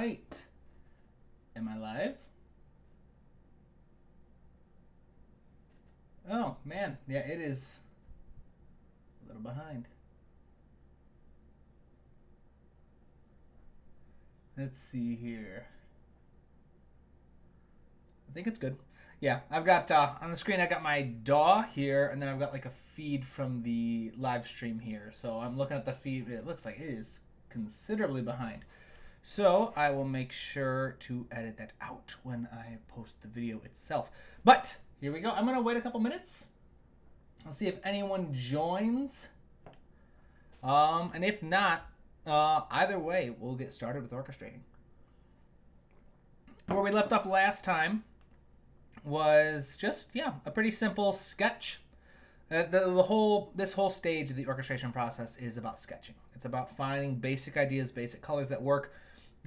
right. Am I live? Oh, man. Yeah, it is a little behind. Let's see here. I think it's good. Yeah, I've got on the screen, I got my DAW here, and then I've got like a feed from the live stream here. So I'm looking at the feed. It looks like it is considerably behind. So I will make sure to edit that out when I post the video itself. But here we go. I'm going to wait a couple minutes. I'll see if anyone joins. And if not, either way, we'll get started with orchestrating. Where we left off last time was just, a pretty simple sketch. This whole stage of the orchestration process is about sketching. It's about finding basic ideas, basic colors that work,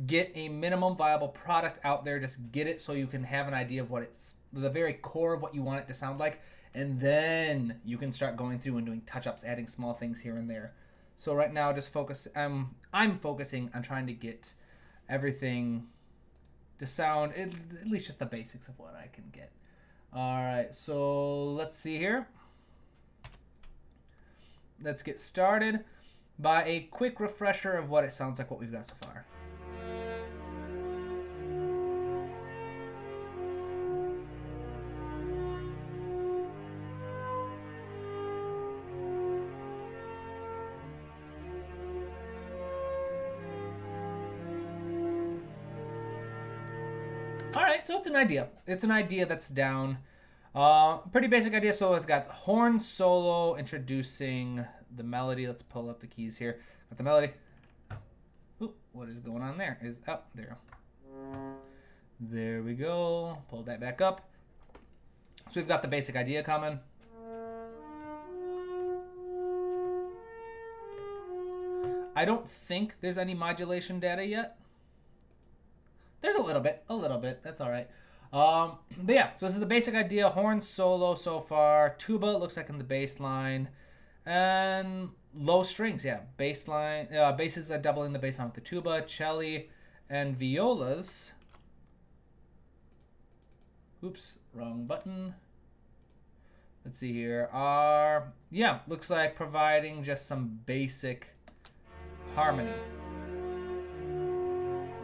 get a minimum viable product out there, just get it so you can have an idea of what it's, the very core of what you want it to sound like, and then you can start going through and doing touch-ups, adding small things here and there. So right now, just focus. I'm focusing on trying to get everything to sound at least just the basics of what I can get. All right, so let's see here. Let's get started by a quick refresher of what it sounds like, what we've got so far. All right, so it's an idea. It's an idea that's down. Pretty basic idea. So it's got horn solo introducing the melody. Let's pull up the keys here. Got the melody. Ooh, what is going on there? Is up there. There we go. Pull that back up. So we've got the basic idea coming. I don't think there's any modulation data yet. There's a little bit. That's all right. But yeah, so this is the basic idea. Horn solo so far. Tuba looks like in the bass line, and low strings. Yeah, bass line. Basses are doubling the bass line with the tuba, cello, and violas. Oops, wrong button. Let's see here. Looks like providing just some basic harmony,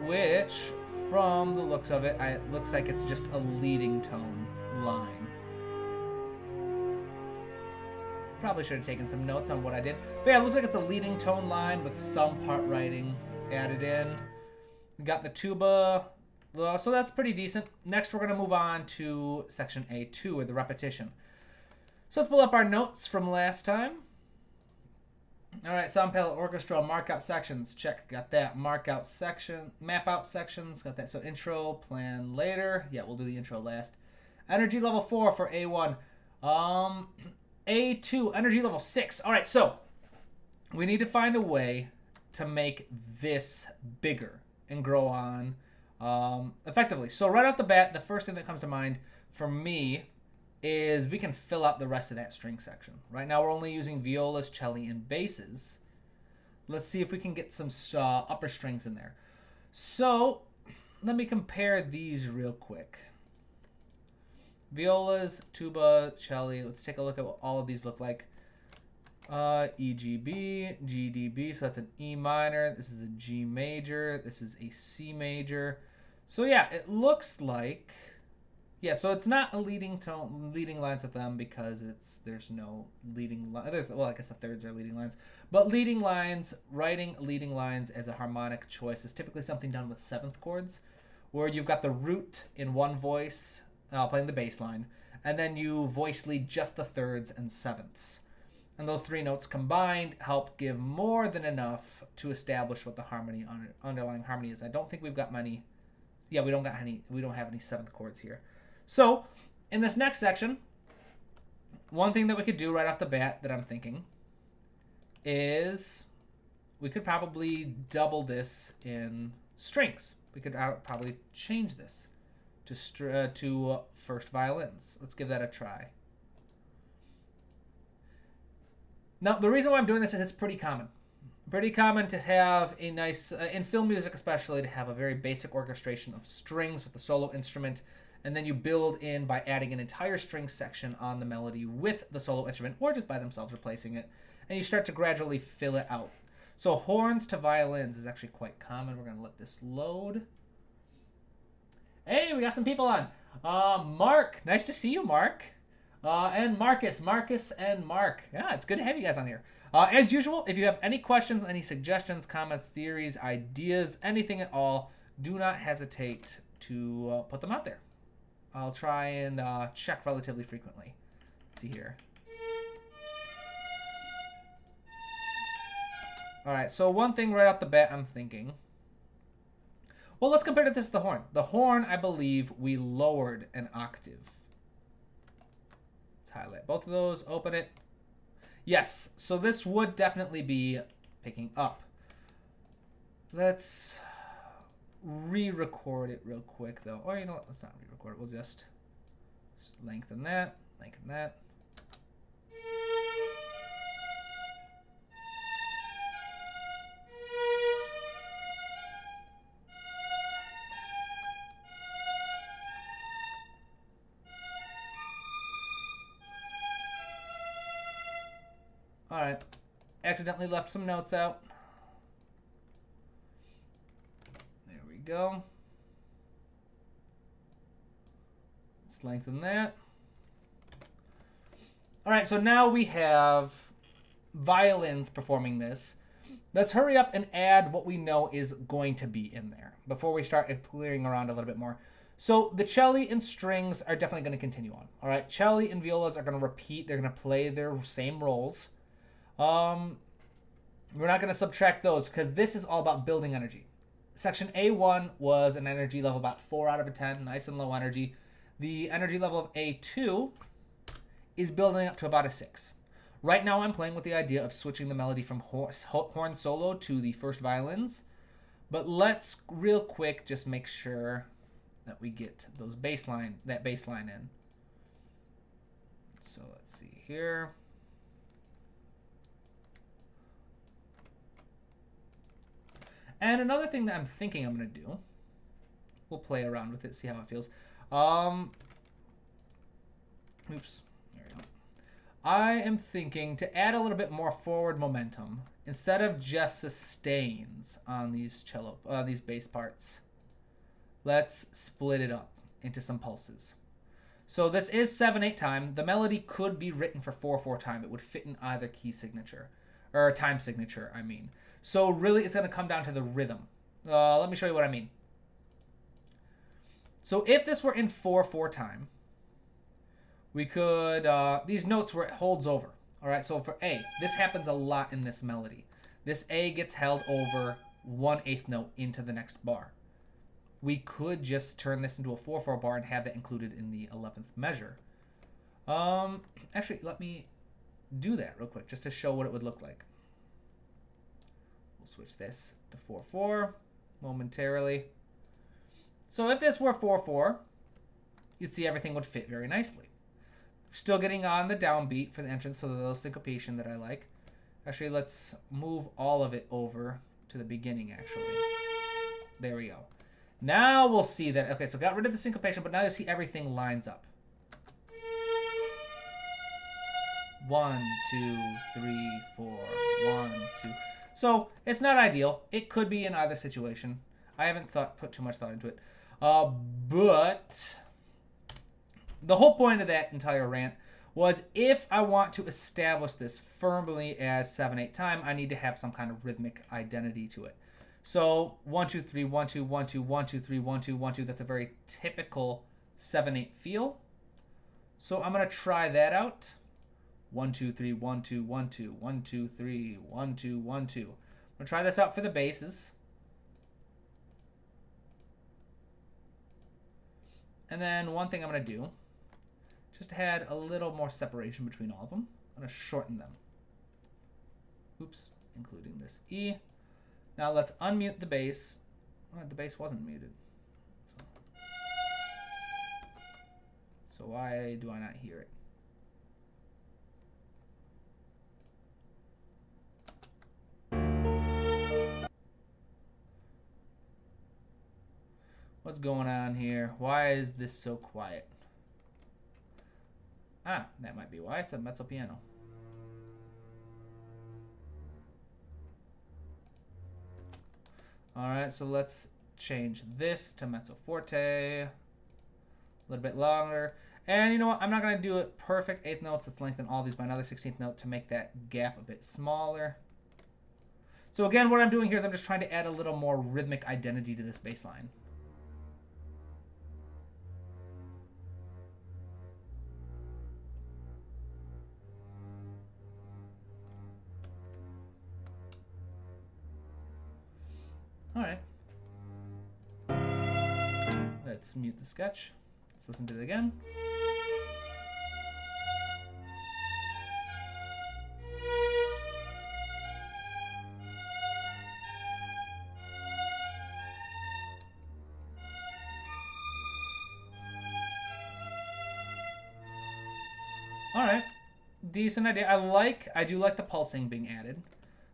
which, from the looks of it, it looks like it's just a leading tone line. Probably should have taken some notes on what I did. But yeah, it looks like it's a leading tone line with some part writing added in. We got the tuba, so that's pretty decent. Next, we're going to move on to section A2, or the repetition. So let's pull up our notes from last time. All right, sound palette, orchestra, mark out sections, check, got that. Mark out section, map out sections, got that. So intro, plan later. Yeah, we'll do the intro last. Energy level 4 for A1. A2, energy level 6. All right, so we need to find a way to make this bigger and grow on effectively. So right off the bat, the first thing that comes to mind for me is we can fill out the rest of that string section. Right now we're only using violas, cello, and basses. Let's see if we can get some upper strings in there. So let me compare these real quick. Violas, tuba, cello. Let's take a look at what all of these look like. E, G, B, G, D, B. So that's an E minor. This is a G major. This is a C major. So yeah, it looks like, yeah, so it's not a leading lines with them because there's no leading line. Well, I guess the thirds are leading lines. But leading lines, writing leading lines as a harmonic choice is typically something done with seventh chords, where you've got the root in one voice playing the bass line, and then you voice lead just the thirds and sevenths. And those three notes combined help give more than enough to establish what the harmony, underlying harmony is. I don't think we've got many. Yeah, we don't have any seventh chords here. So, in this next section, one thing that we could do right off the bat that I'm thinking is we could probably double this in strings. We could probably change this to first violins. Let's give that a try. Now, the reason why I'm doing this is it's pretty common. Pretty common to have a nice, in film music especially, to have a very basic orchestration of strings with the solo instrument, and then you build in by adding an entire string section on the melody with the solo instrument, or just by themselves replacing it, and you start to gradually fill it out. So horns to violins is actually quite common. We're going to let this load. Hey, we got some people on. Mark, nice to see you, Mark. And Marcus, and Mark. Yeah, it's good to have you guys on here. As usual, if you have any questions, any suggestions, comments, theories, ideas, anything at all, do not hesitate to put them out there. I'll try and check relatively frequently. Let's see here. All right, so one thing right off the bat I'm thinking. Well, let's compare this to the horn. The horn, I believe, we lowered an octave. Let's highlight both of those, open it. Yes, so this would definitely be picking up. Let's re-record it real quick, though. Or you know what? Let's not re-record it. We'll just lengthen that, lengthen that. All right, accidentally left some notes out. There we go. Let's lengthen that. All right, so now we have violins performing this. Let's hurry up and add what we know is going to be in there before we start clearing around a little bit more. So the cello and strings are definitely going to continue on. All right, cello and violas are going to repeat. They're going to play their same roles. We're not going to subtract those because this is all about building energy. Section A1 was an energy level about 4 out of 10, nice and low energy. The energy level of A2 is building up to about a 6. Right now I'm playing with the idea of switching the melody from horn solo to the first violins. But let's real quick just make sure that we get that bass line in. So let's see here. And another thing that I'm thinking I'm going to do, we'll play around with it, see how it feels. Oops, there we go. I am thinking to add a little bit more forward momentum instead of just sustains on these these bass parts. Let's split it up into some pulses. So this is 7/8 time. The melody could be written for 4/4 time. It would fit in either key signature, or time signature, I mean. So really it's going to come down to the rhythm. Let me show you what I mean. So if this were in 4/4 time, we could, these notes where it holds over. All right, so for A, this happens a lot in this melody. This A gets held over 1/8 note into the next bar. We could just turn this into a 4/4 bar and have that included in the 11th measure. Actually, let me do that real quick just to show what it would look like. We'll switch this to 4/4 momentarily. So if this were 4/4, you'd see everything would fit very nicely. Still getting on the downbeat for the entrance, so the little syncopation that I like. Actually, let's move all of it over to the beginning, actually. There we go. Now we'll see that, okay, so got rid of the syncopation, but now you see everything lines up. 1, 2, 3, 4, 1, 2. So it's not ideal. It could be in either situation. I haven't put too much thought into it. But the whole point of that entire rant was if I want to establish this firmly as 7/8 time, I need to have some kind of rhythmic identity to it. So 1, 2, 3, 1, 2, 1, 2, 1, 2, 3, 1, 2, 1, 2. That's a very typical 7/8 feel. So I'm going to try that out. 1, 2, 3, 1, 2, 1, 2, 1, 2, 3, 1, 2, 1, 2. I'm going to try this out for the basses. And then one thing I'm going to do, just to add a little more separation between all of them, I'm going to shorten them. Oops, including this E. Now let's unmute the bass. Oh, the bass wasn't muted. So why do I not hear it? What's going on here? Why is this so quiet? Ah, that might be why. It's a mezzo piano. All right, so let's change this to mezzo forte. A little bit longer. And you know what? I'm not going to do it perfect eighth notes. Let's lengthen all these by another 16th note to make that gap a bit smaller. So again, what I'm doing here is I'm just trying to add a little more rhythmic identity to this bass line. All right. Let's mute the sketch. Let's listen to it again. All right, decent idea. I do like the pulsing being added.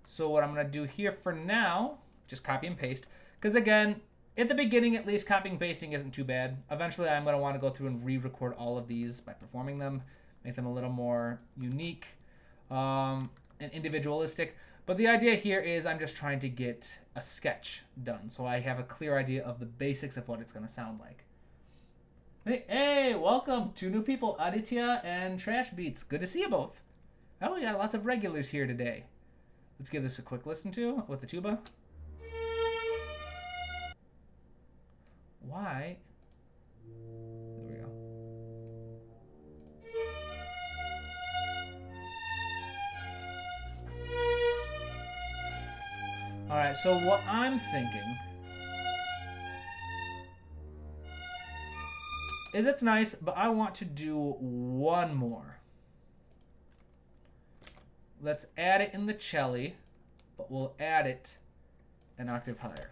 So what I'm gonna do here for now, just copy and paste. Because again, at the beginning at least, copying and pasting isn't too bad. Eventually I'm gonna wanna go through and re-record all of these by performing them, make them a little more unique and individualistic. But the idea here is I'm just trying to get a sketch done. So I have a clear idea of the basics of what it's gonna sound like. Hey, welcome. 2 new people, Aditya and Trash Beats. Good to see you both. Oh, we got lots of regulars here today. Let's give this a quick listen to with the tuba. Why? There we go. All right, so what I'm thinking is it's nice, but I want to do one more. Let's add it in the cello, but we'll add it an octave higher.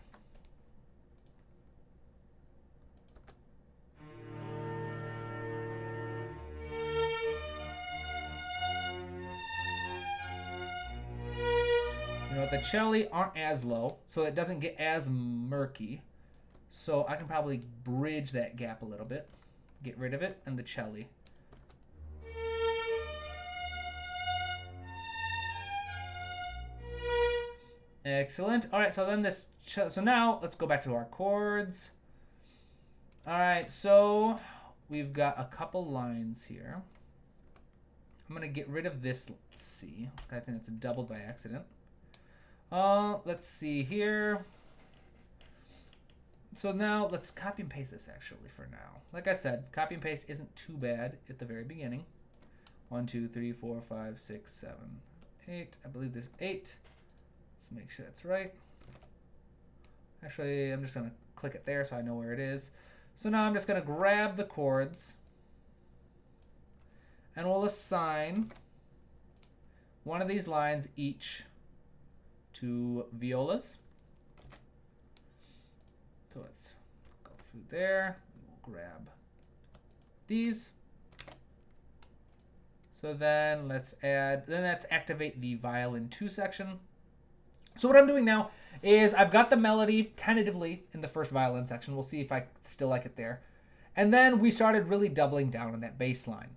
You know what, the cello aren't as low, so it doesn't get as murky. So I can probably bridge that gap a little bit. Get rid of it, and the cello. Excellent. All right, so then so now let's go back to our chords. All right, so we've got a couple lines here. I'm gonna get rid of this C. I think it's doubled by accident. Let's see here. So now let's copy and paste this actually for now. Like I said, copy and paste isn't too bad at the very beginning. 1, 2, 3, 4, 5, 6, 7, 8. I believe there's 8. Let's make sure that's right. Actually, I'm just going to click it there so I know where it is. So now I'm just going to grab the chords and we'll assign one of these lines each to violas. So let's go through there. We'll grab these. So then let's activate the violin 2 section. So what I'm doing now is I've got the melody tentatively in the first violin section. We'll see if I still like it there. And then we started really doubling down on that bass line.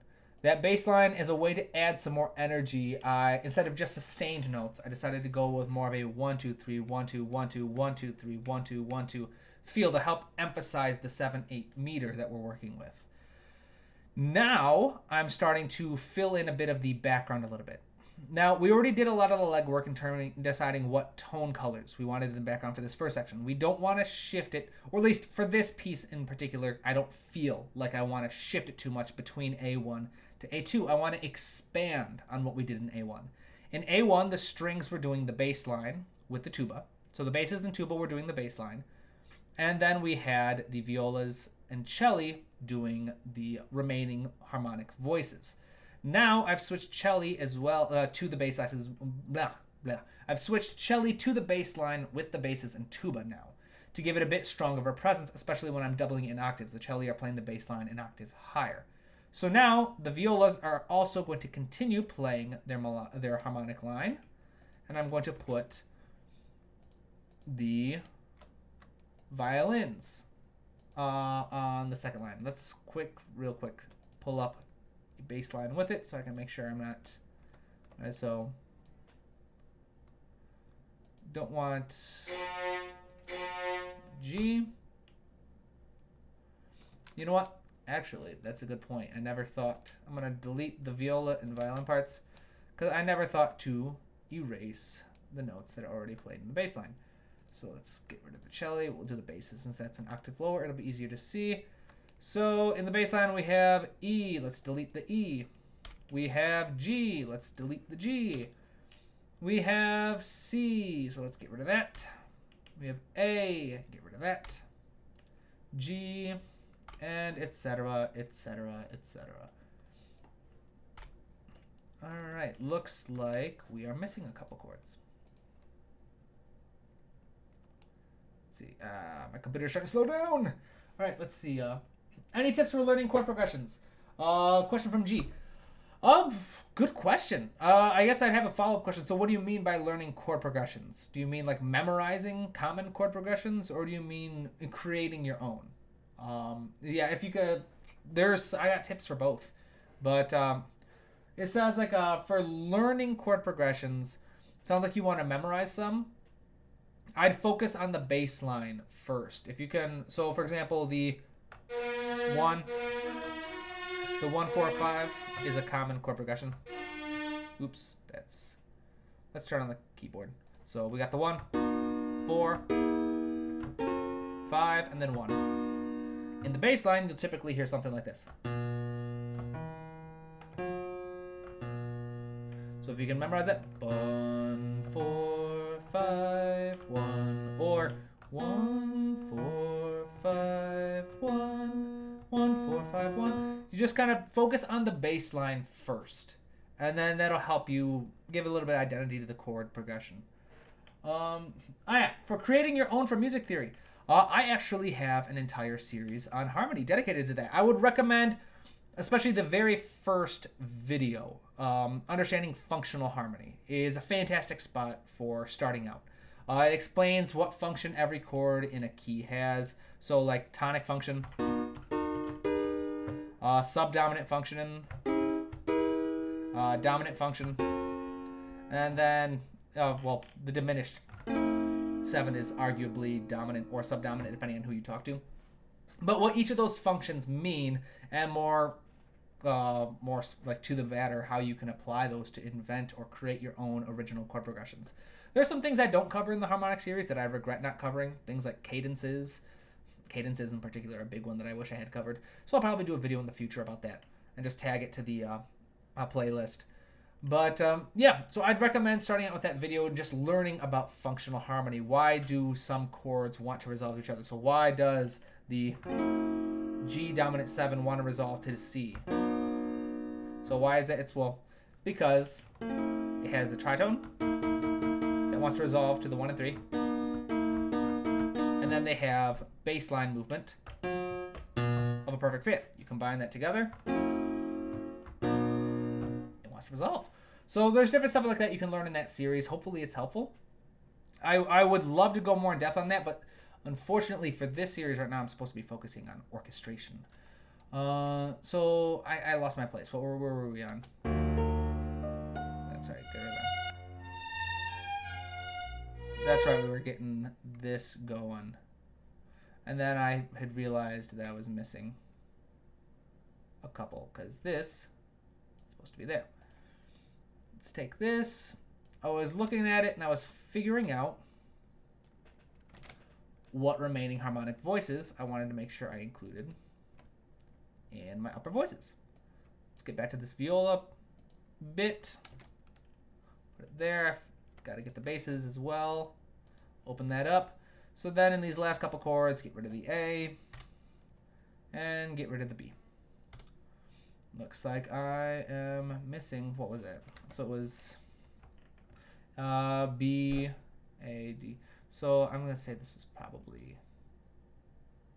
That bass line is a way to add some more energy. Instead of just sustained notes, I decided to go with more of a 1, 2, 3, 1, 2, 1, 2, 1, 2, 3, 1, 2, 1, 2 feel to help emphasize the 7/8 meter that we're working with. Now I'm starting to fill in a bit of the background a little bit. Now we already did a lot of the legwork in deciding what tone colors we wanted in the background for this first section. We don't want to shift it, or at least for this piece in particular, I don't feel like I want to shift it too much between A1 to A2. I want to expand on what we did in A1. In A1, the strings were doing the bass line with the tuba. So the basses and tuba were doing the bass line. And then we had the violas and cello doing the remaining harmonic voices. Now I've switched cello as well to the bass lines. I've switched cello to the bass line with the basses and tuba now to give it a bit stronger of a presence, especially when I'm doubling it in octaves. The cello are playing the bass line an octave higher. So now the violas are also going to continue playing their harmonic line, and I'm going to put the violins on the second line. Let's real quick, pull up a bass line with it so I can make sure I'm not. All right, so don't want G. You know what? Actually, that's a good point. I never thought. I'm going to delete the viola and violin parts because I never thought to erase the notes that are already played in the bass line. So let's get rid of the cello. We'll do the basses since that's an octave lower. It'll be easier to see. So in the bass line we have E. Let's delete the E. We have G. Let's delete the G. We have C. So let's get rid of that. We have A. Get rid of that. G. And etc., etc., etc. All right, looks like we are missing a couple chords. Let's see, my computer's trying to slow down. All right, let's see. Any tips for learning chord progressions? Question from G. Good question. I guess I'd have a follow-up question. So what do you mean by learning chord progressions? Do you mean like memorizing common chord progressions, or do you mean creating your own? Yeah, if you could, I got tips for both, but it sounds like for learning chord progressions, sounds like you want to memorize some. I'd focus on the bass line first. If you can, so for example, the 1, 4, 5 is a common chord progression. Oops, let's turn on the keyboard. So we got the 1, 4, 5, and then 1. In the bass line, you'll typically hear something like this. So if you can memorize that, 1, 4, 5, 1, or 1, 4, 5, 1, 1, 4, 5, 1. You just kind of focus on the bass line first, and then that'll help you give a little bit of identity to the chord progression. For creating your own for music theory. I actually have an entire series on harmony dedicated to that. I would recommend, especially the very first video, Understanding Functional Harmony is a fantastic spot for starting out. It explains what function every chord in a key has. So like tonic function, subdominant function, dominant function, and then, the diminished 7 is arguably dominant or subdominant depending on who you talk to. But what each of those functions mean, and more like to the matter, how you can apply those to invent or create your own original chord progressions. There's some things I don't cover in the harmonic series that I regret not covering. Things like cadences. Cadences in particular are a big one that I wish I had covered. So I'll probably do a video in the future about that and just tag it to the playlist. But yeah, so I'd recommend starting out with that video and just learning about functional harmony. Why do some chords want to resolve each other? So why does the G dominant 7 want to resolve to the C? So why is that? Because it has the tritone that wants to resolve to the 1 and 3. And then they have bass line movement of a perfect fifth. You combine that together, to resolve. So there's different stuff like that you can learn in that series. Hopefully it's helpful. I would love to go more in depth on that, but unfortunately for this series right now, I'm supposed to be focusing on orchestration. So I lost my place. Where were we on? That's right. Get rid of that. That's right. We were getting this going. And then I had realized that I was missing a couple because this is supposed to be there. Let's take this. I was looking at it and I was figuring out what remaining harmonic voices I wanted to make sure I included in my upper voices. Let's get back to this viola bit. Put it there. Got to get the basses as well. Open that up. So then in these last couple chords, get rid of the A and get rid of the B. Looks like I am missing, what was it? So it was B, A, D. So I'm going to say this is probably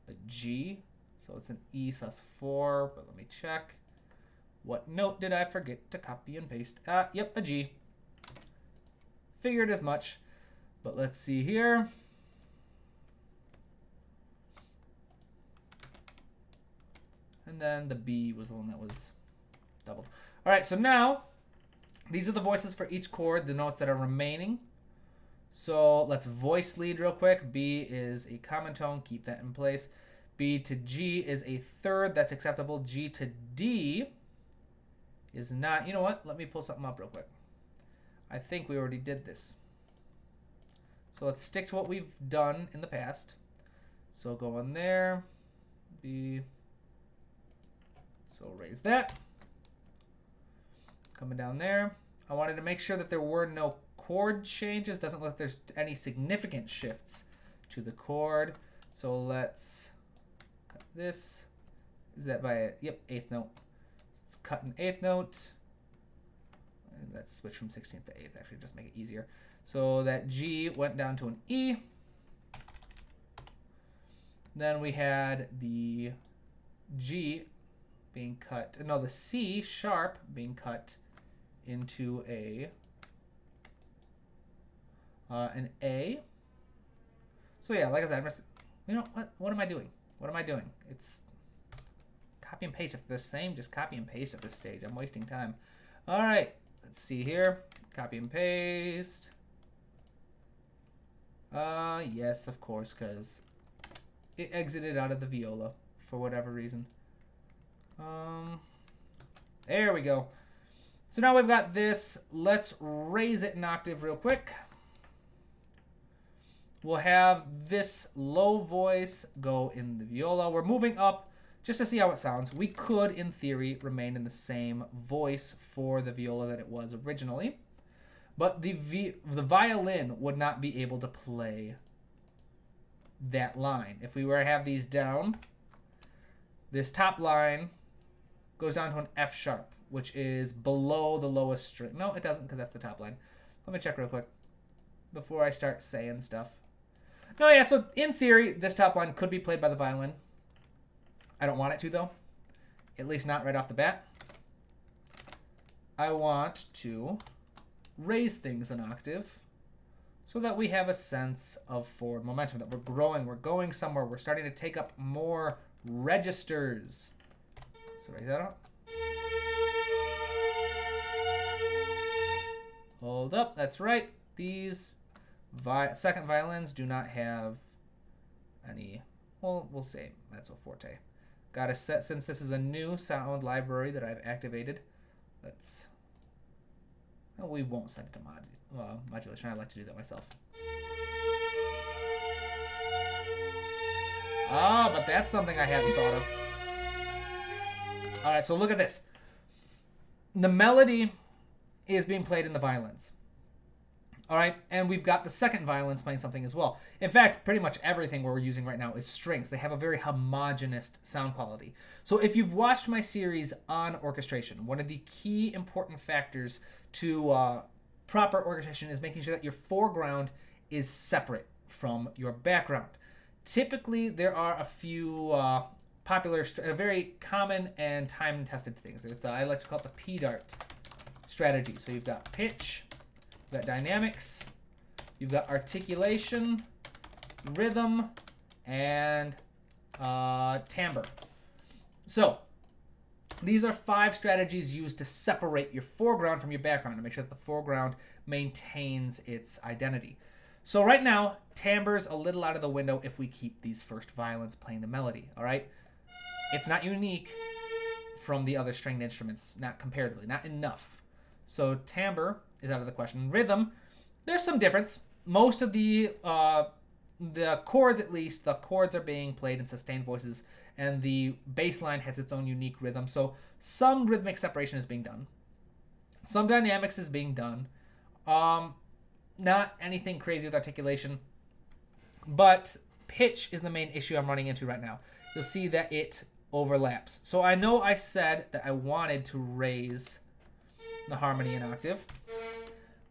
a G. So it's an E sus4, but let me check. What note did I forget to copy and paste? Yep, a G. Figured as much. But let's see here. And then the B was the one that was doubled. All right, so now these are the voices for each chord, the notes that are remaining. So let's voice lead real quick. B is a common tone, keep that in place. B to G is a third, that's acceptable. G to D is not. You know what? Let me pull something up real quick. I think we already did this. So let's stick to what we've done in the past. So go in there, B. So raise that. Coming down there. I wanted to make sure that there were no chord changes. Doesn't look like there's any significant shifts to the chord. So let's cut this. Is that by, yep, eighth note. Let's cut an eighth note. And let's switch from 16th to 8th, actually, just make it easier. So that G went down to an E. Then we had the G being cut, no, the C sharp being cut into an A. So yeah, like I said, you know, what am I doing? What am I doing? It's copy and paste. If they're the same, just copy and paste at this stage. I'm wasting time. All right, let's see here. Copy and paste. Yes, of course, because it exited out of the viola for whatever reason. There we go. So now we've got this. Let's raise it an octave real quick. We'll have this low voice go in the viola. We're moving up just to see how it sounds. We could, in theory, remain in the same voice for the viola that it was originally. But the violin would not be able to play that line. If we were to have these down, this top line goes down to an F sharp, which is below the lowest string. No, it doesn't, because that's the top line. Let me check real quick before I start saying stuff. No, yeah, so in theory, this top line could be played by the violin. I don't want it to, though. At least not right off the bat. I want to raise things an octave so that we have a sense of forward momentum, that we're growing, we're going somewhere, we're starting to take up more registers. So raise that up. Hold up, that's right. These second violins do not have any, well, we'll say mezzo forte. Got to set, since this is a new sound library that I've activated, let's, well, we won't set it to modulation. I like to do that myself. Ah, but that's something I hadn't thought of. All right, so look at this. The melody is being played in the violins. All right, and we've got the second violins playing something as well. In fact, pretty much everything we're using right now is strings. They have a very homogeneous sound quality. So if you've watched my series on orchestration, one of the key important factors to proper orchestration is making sure that your foreground is separate from your background. Typically, there are a few popular, very common and time-tested things. It's, I like to call it the P-Dart strategy. So you've got pitch, you've got dynamics, you've got articulation, rhythm, and timbre. So these are 5 strategies used to separate your foreground from your background, to make sure that the foreground maintains its identity. So right now, timbre's a little out of the window if we keep these first violins playing the melody, all right? It's not unique from the other stringed instruments, not comparatively, not enough. So timbre is out of the question. Rhythm, there's some difference. Most of the chords, at least, the chords are being played in sustained voices, and the bass line has its own unique rhythm. So some rhythmic separation is being done. Some dynamics is being done. Not anything crazy with articulation, but pitch is the main issue I'm running into right now. You'll see that it overlaps. So I know I said that I wanted to raise the harmony an octave,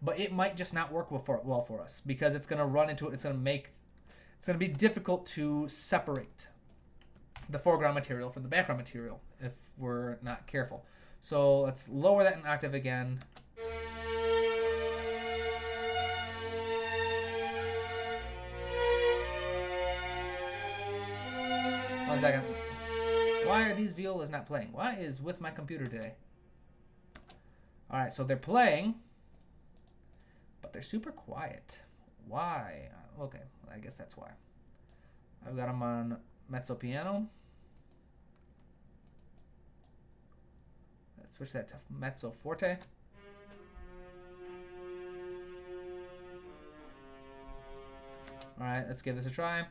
but it might just not work well for us, because it's going to run into it. It's going to be difficult to separate the foreground material from the background material if we're not careful. So let's lower that an octave again. One second. Why are these violas not playing? What is with my computer today? All right, so they're playing, but they're super quiet. Why? Okay, I guess that's why. I've got them on mezzo piano. Let's switch that to mezzo forte. All right, let's give this a try.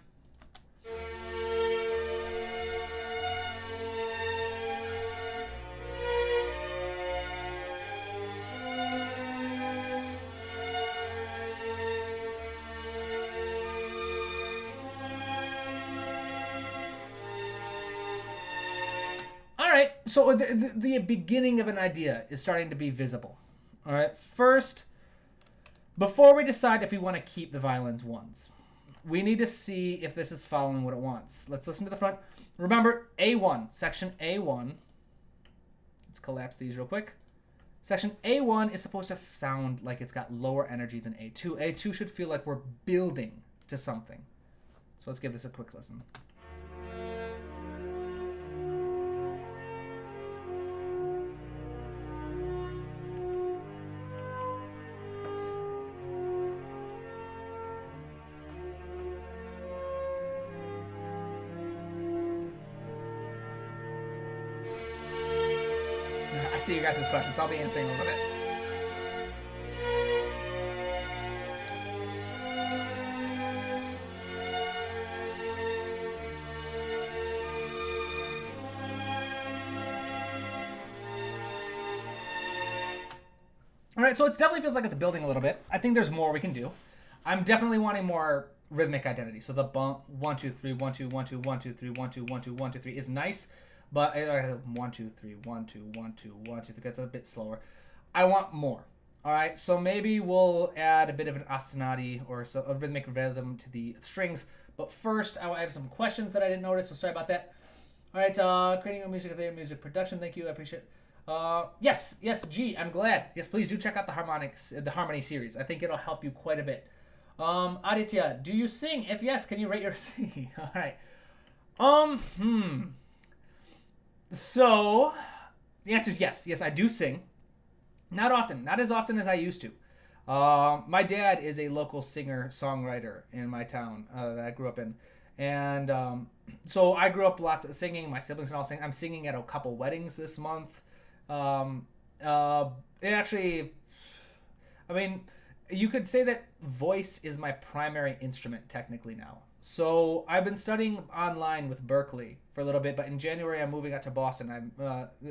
So the beginning of an idea is starting to be visible. All right. First, before we decide if we want to keep the violins ones, we need to see if this is following what it wants. Let's listen to the front. Remember, A1, section A1. Let's collapse these real quick. Section A1 is supposed to sound like it's got lower energy than A2. A2 should feel like we're building to something. So let's give this a quick listen. I see you guys' questions. I'll be answering a little bit. All right, so it definitely feels like it's building a little bit. I think there's more we can do. I'm definitely wanting more rhythmic identity. So the bump 1 2 3 1 2 1 2 1 2 3 1 2 1 2 1 2 3 is nice, but 1 2 3 1 2 1 2 1 2 3 gets a bit slower. I want more. All right, so maybe we'll add a bit of an ostinati or a rhythmic rhythm to the strings. But first, I have some questions that I didn't notice, so sorry about that. All right, creating a music production. Thank you, I appreciate it. Yes, G, I'm glad. Yes, please do check out the Harmony series. I think it'll help you quite a bit. Aditya, do you sing? If yes, can you rate your singing? All right. So, the answer is yes. Yes, I do sing. Not often. Not as often as I used to. My dad is a local singer-songwriter in my town that I grew up in. And so I grew up lots of singing. My siblings and all sing. I'm singing at a couple weddings this month. It actually, I mean, you could say that voice is my primary instrument technically now. So I've been studying online with Berkeley for a little bit, but in January I'm moving out to Boston.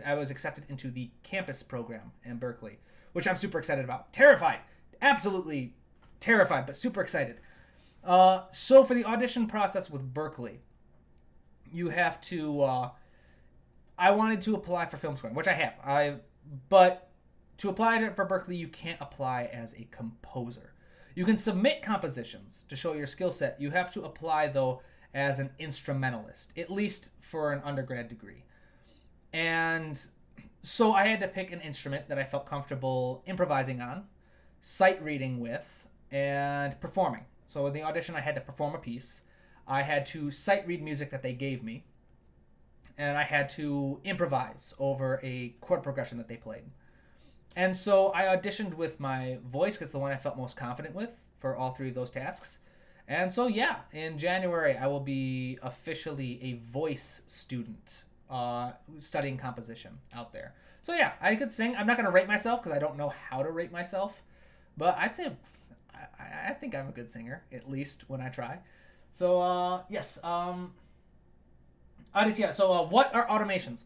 I was accepted into the campus program in Berkeley, which I'm super excited about. Terrified, absolutely terrified, but super excited. So for the audition process with Berkeley, you have to. I wanted to apply for film scoring, which I have. But to apply for Berkeley, you can't apply as a composer. You can submit compositions to show your skill set. You have to apply, though, as an instrumentalist, at least for an undergrad degree. And so I had to pick an instrument that I felt comfortable improvising on, sight reading with, and performing. So in the audition, I had to perform a piece. I had to sight read music that they gave me. And I had to improvise over a chord progression that they played. And so I auditioned with my voice, because it's the one I felt most confident with for all three of those tasks. And so, yeah, in January, I will be officially a voice student studying composition out there. So, yeah, I could sing. I'm not going to rate myself because I don't know how to rate myself. But I'd say I think I'm a good singer, at least when I try. So, yes. Aditya, so what are automations?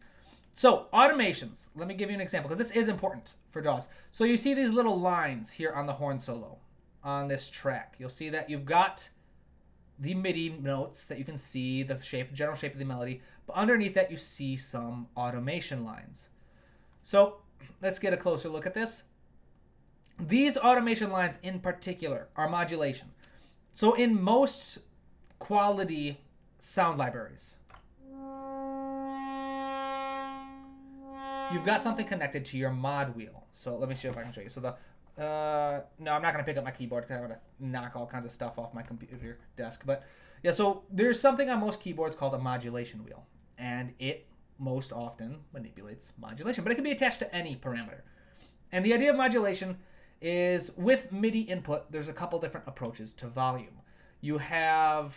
So automations, let me give you an example, because this is important for DAWs. So you see these little lines here on the horn solo on this track. You'll see that you've got the MIDI notes that you can see, the shape, the general shape of the melody, but underneath that you see some automation lines. So let's get a closer look at this. These automation lines in particular are modulation. So in most quality sound libraries, you've got something connected to your mod wheel. So let me see if I can show you. So no, I'm not going to pick up my keyboard because I'm going to knock all kinds of stuff off my computer desk. But yeah, so there's something on most keyboards called a modulation wheel. And it most often manipulates modulation, but it can be attached to any parameter. And the idea of modulation is with MIDI input, there's a couple different approaches to volume. You have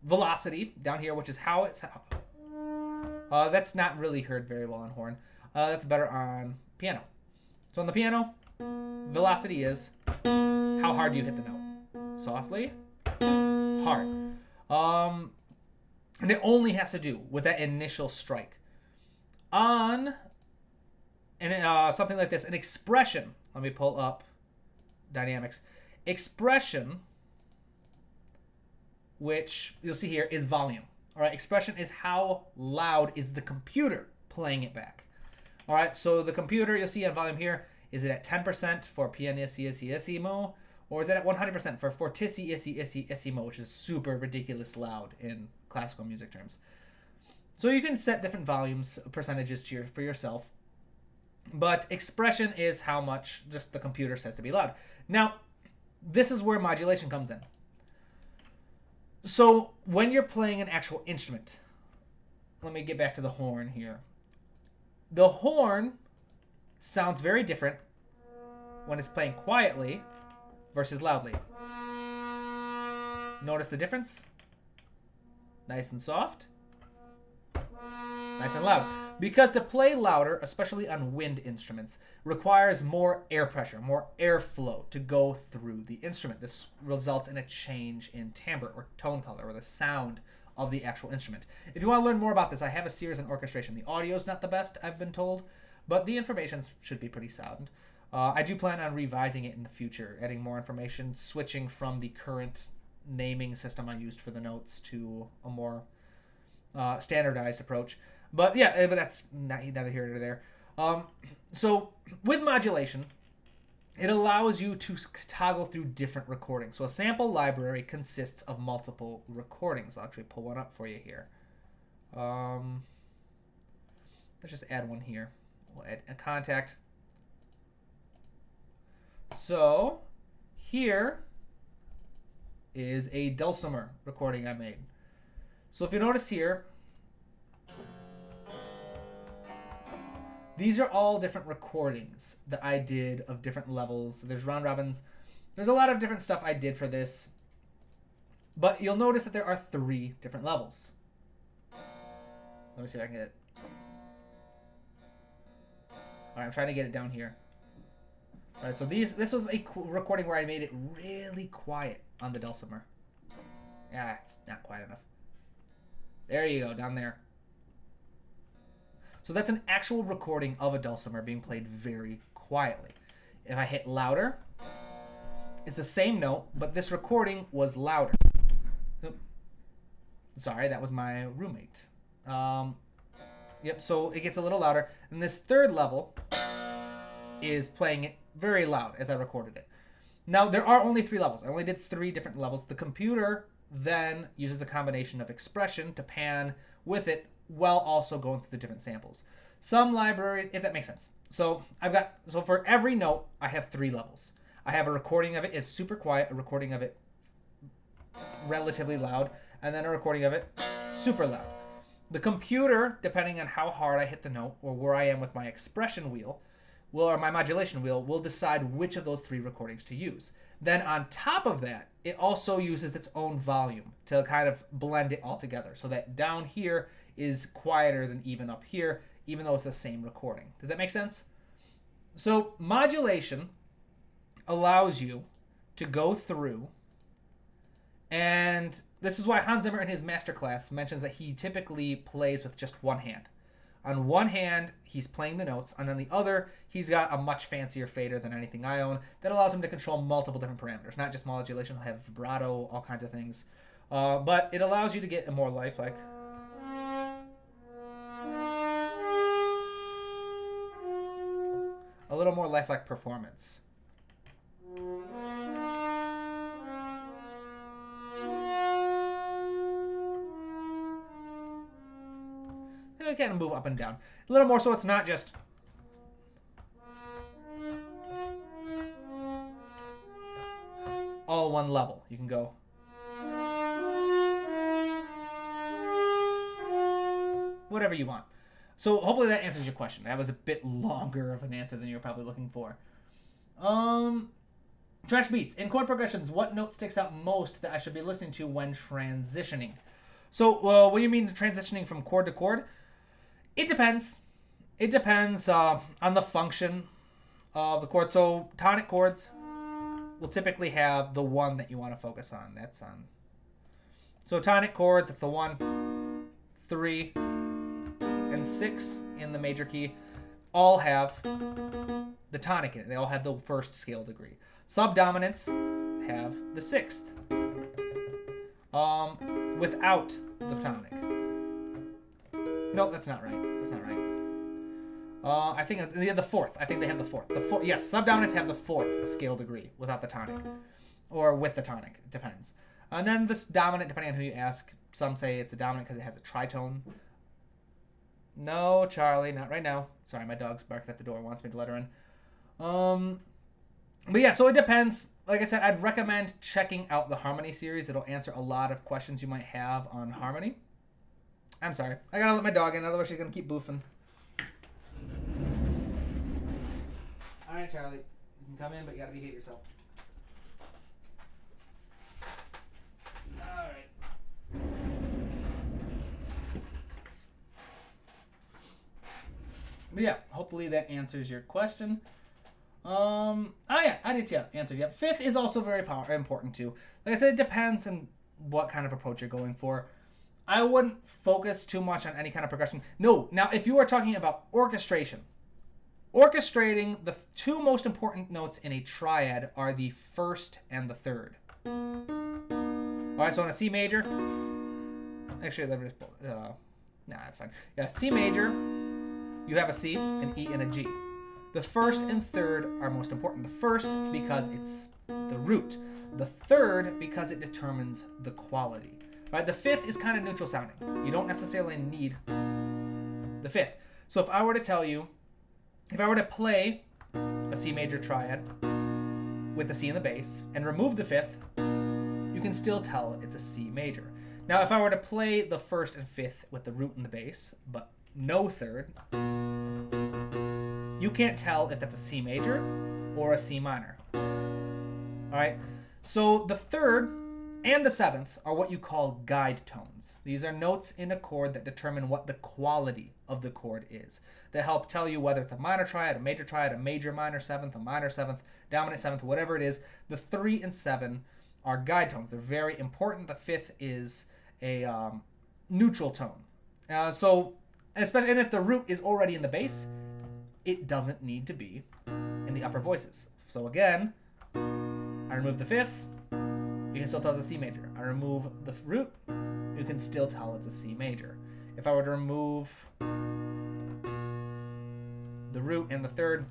velocity down here, which is how it's... that's not really heard very well on horn. That's better on piano. So on the piano, velocity is how hard you hit the note. Softly, hard. And it only has to do with that initial strike. On something like this, an expression, let me pull up dynamics. Expression, which you'll see here, is volume. All right, expression is how loud is the computer playing it back. All right, so the computer, you'll see on volume here, is it at 10% for pianissimo, or is it at 100% for fortissimo, which is super ridiculous loud in classical music terms. So you can set different volumes, percentages for yourself, but expression is how much just the computer says to be loud. Now, this is where modulation comes in. So when you're playing an actual instrument, let me get back to the horn here. The horn sounds very different when it's playing quietly versus loudly. Notice the difference? Nice and soft, nice and loud. Because to play louder, especially on wind instruments, requires more air pressure, more airflow to go through the instrument. This results in a change in timbre or tone color or the sound of the actual instrument. If you want to learn more about this, I have a series on orchestration. The audio's not the best, I've been told, but the information should be pretty sound. I do plan on revising it in the future, adding more information, switching from the current naming system I used for the notes to a more standardized approach. But yeah, but that's neither here nor there. So with modulation, it allows you to toggle through different recordings. So a sample library consists of multiple recordings. I'll actually pull one up for you here. Let's just add one here. We'll add a contact. So here is a dulcimer recording I made. So if you notice here, these are all different recordings that I did of different levels. There's round robins. There's a lot of different stuff I did for this. But you'll notice that there are 3 different levels. Let me see if I can get it. All right, I'm trying to get it down here. All right, so this was a recording where I made it really quiet on the dulcimer. Yeah, it's not quiet enough. There you go, down there. So that's an actual recording of a dulcimer being played very quietly. If I hit louder, it's the same note, but this recording was louder. Oops. Sorry, that was my roommate. Yep, so it gets a little louder. And this 3rd level is playing it very loud as I recorded it. Now, there are only 3 levels. I only did 3 different levels. The computer then uses a combination of expression to pan with it while also going through the different samples. Some libraries, if that makes sense. So for every note, I have 3 levels. I have a recording of it is super quiet, a recording of it relatively loud, and then a recording of it super loud. The computer, depending on how hard I hit the note or where I am with my expression wheel, or my modulation wheel, will decide which of those 3 recordings to use. Then on top of that, it also uses its own volume to kind of blend it all together so that down here is quieter than even up here, even though it's the same recording. Does that make sense? So modulation allows you to go through, and this is why Hans Zimmer in his masterclass mentions that he typically plays with just one hand. On one hand, he's playing the notes, and on the other, he's got a much fancier fader than anything I own that allows him to control multiple different parameters, not just modulation. He'll have vibrato, all kinds of things. But it allows you to get a more lifelike. A little more lifelike performance. You kind of move up and down a little more, so it's not just all one level. You can go whatever you want. So hopefully that answers your question. That was a bit longer of an answer than you were probably looking for. Trash beats. In chord progressions, what note sticks out most that I should be listening to when transitioning? So, what do you mean transitioning from chord to chord? It depends. It depends on the function of the chord. So, tonic chords will typically have the one that you want to focus on. That's on. So, tonic chords, it's the 1, 3, and 6 in the major key, all have the tonic in it. They all have the first scale degree. Subdominants have the 6th without the tonic. Nope, that's not right. That's not right. I think it's the 4th. I think they have the 4th. Yes, subdominants have the 4th scale degree without the tonic, or with the tonic. It depends. And then this dominant, depending on who you ask, some say it's a dominant because it has a tritone. No, Charlie, not right now. Sorry, my dog's barking at the door. Wants me to let her in. But yeah, so it depends. Like I said, I'd recommend checking out the harmony series. It'll answer a lot of questions you might have on harmony. I'm sorry. I gotta let my dog in, otherwise she's gonna keep boofing. Alright, Charlie. You can come in, but you gotta behave yourself. Alright. But yeah, hopefully that answers your question. Oh yeah, I did answer. Yep. 5th is also very important too. Like I said, it depends on what kind of approach you're going for. I wouldn't focus too much on any kind of progression. No, now if you are talking about orchestration, orchestrating, the 2 most important notes in a triad are the 1st and the 3rd. Alright, so in a C major, actually, let me just, nah, that's fine. Yeah, C major, you have a C, an E, and a G. The 1st and 3rd are most important. The 1st because it's the root. The 3rd because it determines the quality. Right? The 5th is kind of neutral sounding. You don't necessarily need the 5th. So if I were to tell you, if I were to play a C major triad with the C in the bass and remove the 5th, you can still tell it's a C major. Now if I were to play the 1st and 5th with the root and the bass, but no 3rd, you can't tell if that's a C major or a C minor. Alright, so the 3rd and the 7th are what you call guide tones. These are notes in a chord that determine what the quality of the chord is. They help tell you whether it's a minor triad, a major minor 7th, a minor 7th, dominant 7th, whatever it is. The 3 and 7 are guide tones. They're very important. The 5th is a neutral tone. So, especially and if the root is already in the bass, it doesn't need to be in the upper voices. So again, I remove the 5th, you can still tell it's a C major. I remove the root, you can still tell it's a C major. If I were to remove the root and the 3rd,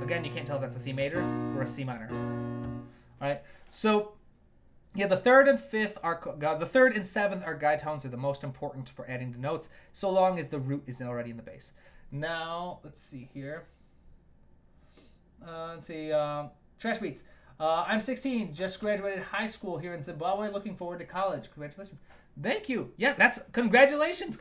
again, you can't tell if that's a C major or a C minor. All right, so yeah, the 3rd and 5th are the 3rd and 7th are guide tones. Are the most important for adding the notes, so long as the root is already in the bass. Now, let's see here. Trash beats. I'm 16, just graduated high school here in Zimbabwe, looking forward to college. Congratulations. Thank you. Yeah, that's congratulations.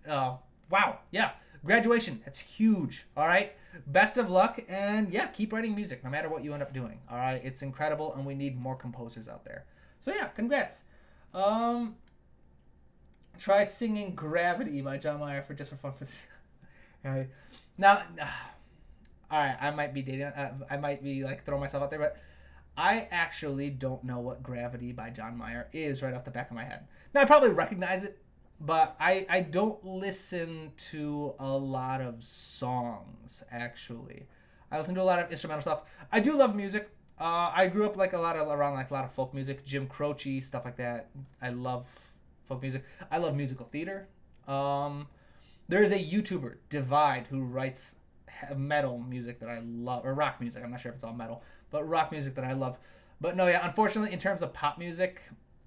Wow. Yeah, graduation. That's huge. All right. Best of luck, and yeah, keep writing music no matter what you end up doing. All right. It's incredible, and we need more composers out there. So yeah, congrats. Try singing "Gravity" by John Mayer for fun. Right. Now, all right, I might be dating. I might be like throwing myself out there, but I actually don't know what "Gravity" by John Mayer is right off the back of my head. Now I probably recognize it, but I don't listen to a lot of songs actually. I listen to a lot of instrumental stuff. I do love music. I grew up like around a lot of folk music, Jim Croce, stuff like that. I love folk music. I love musical theater. There is a YouTuber, Divide, who writes metal music that I love, or rock music. I'm not sure if it's all metal, but rock music that I love. But no, yeah, unfortunately, in terms of pop music,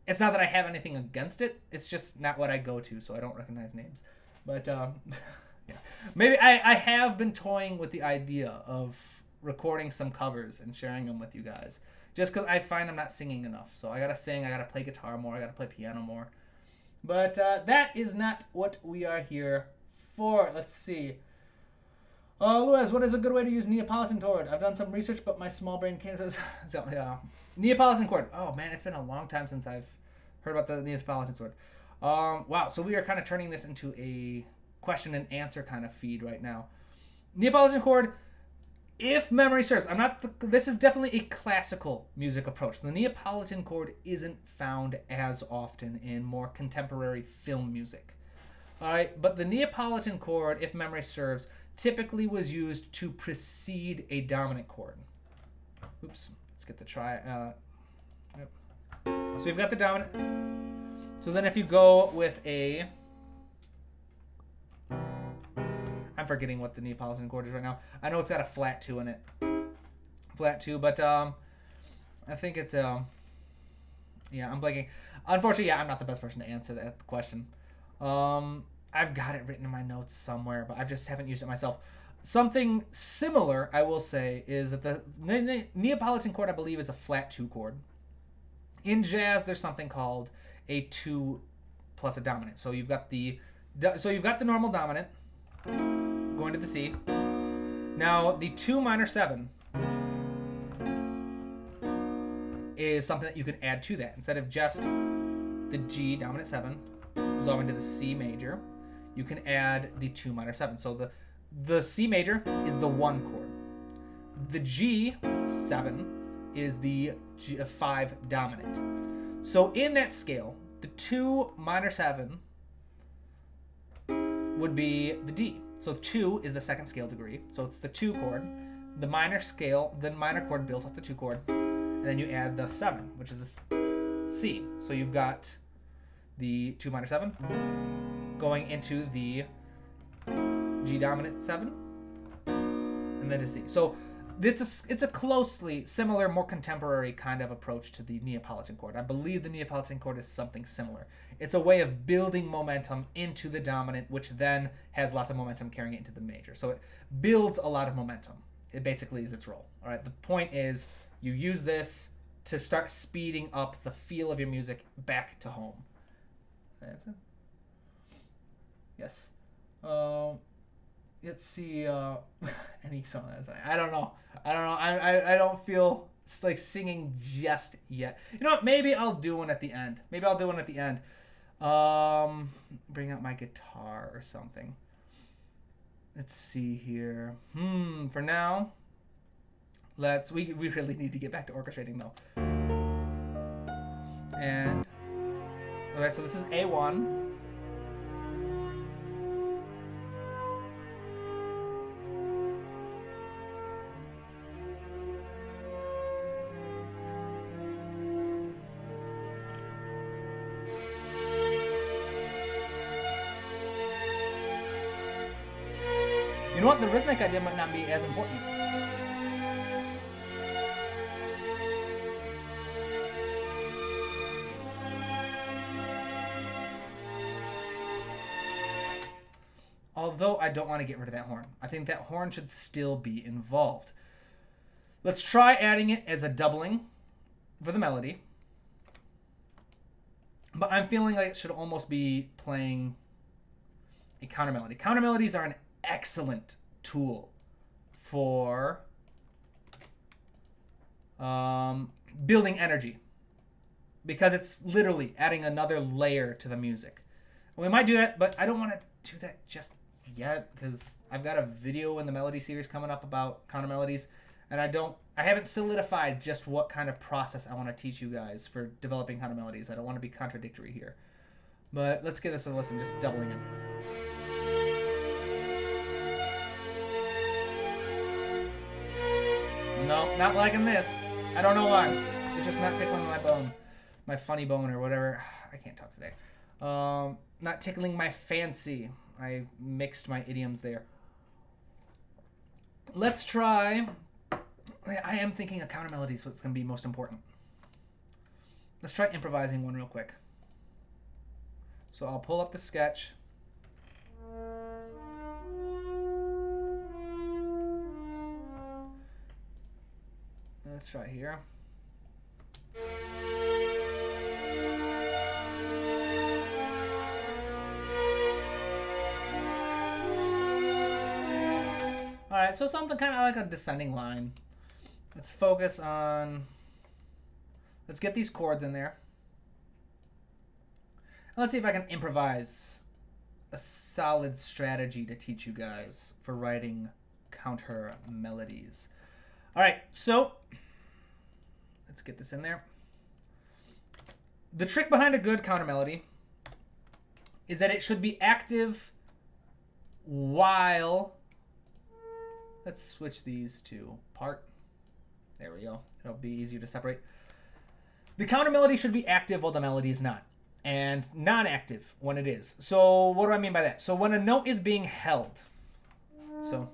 it's not that I have anything against it. It's just not what I go to, so I don't recognize names. But yeah, maybe I have been toying with the idea of recording some covers and sharing them with you guys, just because I find I'm not singing enough. So I gotta sing, I gotta play guitar more, I gotta play piano more. But that is not what we are here for. Let's see. Luis, what is a good way to use Neapolitan chord? I've done some research, but my small brain can't. So, yeah. Neapolitan chord. Oh, man, it's been a long time since I've heard about the Neapolitan chord. Wow, so we are kind of turning this into a question and answer kind of feed right now. Neapolitan chord, if memory serves, this is definitely a classical music approach. The Neapolitan chord isn't found as often in more contemporary film music. All right, but the Neapolitan chord, if memory serves, typically was used to precede a dominant chord. Oops, let's get the Yep. So you've got the dominant. So then if you go with a, I'm forgetting what the Neapolitan chord is right now. I know it's got a flat 2 in it. Flat 2, but I think it's, yeah, I'm blanking. Unfortunately, yeah, I'm not the best person to answer that question. I've got it written in my notes somewhere, but I just haven't used it myself. Something similar, I will say, is that the Neapolitan chord, I believe, is a flat 2 chord. In jazz, there's something called a 2 plus a dominant. So you've got the normal dominant going to the C. Now the 2 minor 7 is something that you can add to that. Instead of just the G dominant 7 resolving to the C major, you can add the 2 minor 7. So the C major is the 1 chord. The G7 is the G5 dominant. So in that scale, the 2 minor 7 would be the D. So 2 is the second scale degree. So it's the 2 chord, the minor chord built off the 2 chord, and then you add the 7, which is the C. So you've got the 2 minor 7 going into the G dominant 7, and then to C. So it's a closely similar, more contemporary kind of approach to the Neapolitan chord. I believe the Neapolitan chord is something similar. It's a way of building momentum into the dominant, which then has lots of momentum carrying it into the major. So it builds a lot of momentum. It basically is its role. All right. The point is you use this to start speeding up the feel of your music back to home. That's it. Yes. Let's see. Any song that's I don't know. I don't feel like singing just yet. You know what? Maybe I'll do one at the end. Bring out my guitar or something. Let's see here. For now, we really need to get back to orchestrating though. And okay, so this is A1. You know what? The rhythmic idea might not be as important. Although I don't want to get rid of that horn. I think that horn should still be involved. Let's try adding it as a doubling for the melody. But I'm feeling like it should almost be playing a counter melody. Counter melodies are an excellent tool for building energy, because it's literally adding another layer to the music. And we might do that, but I don't want to do that just yet, because I've got a video in the melody series coming up about counter melodies, and I haven't solidified just what kind of process I want to teach you guys for developing counter melodies. I don't want to be contradictory here, but let's give this a listen, just doubling it. No, not liking this. I don't know why. It's just not tickling my bone. My funny bone or whatever. I can't talk today. Not tickling my fancy. I mixed my idioms there. Let's try. I am thinking a counter melody is what's going to be most important. Let's try improvising one real quick. So I'll pull up the sketch. Let's try here. so something kind of like a descending line. Let's focus on, let's get these chords in there. Let's see if I can improvise a solid strategy to teach you guys for writing counter melodies. All right, so let's get this in there. The trick behind a good counter melody is that it should be active while, let's switch these to part. There we go. It'll be easier to separate. The counter melody should be active while the melody is not, and non-active when it is. So what do I mean by that? So when a note is being held, so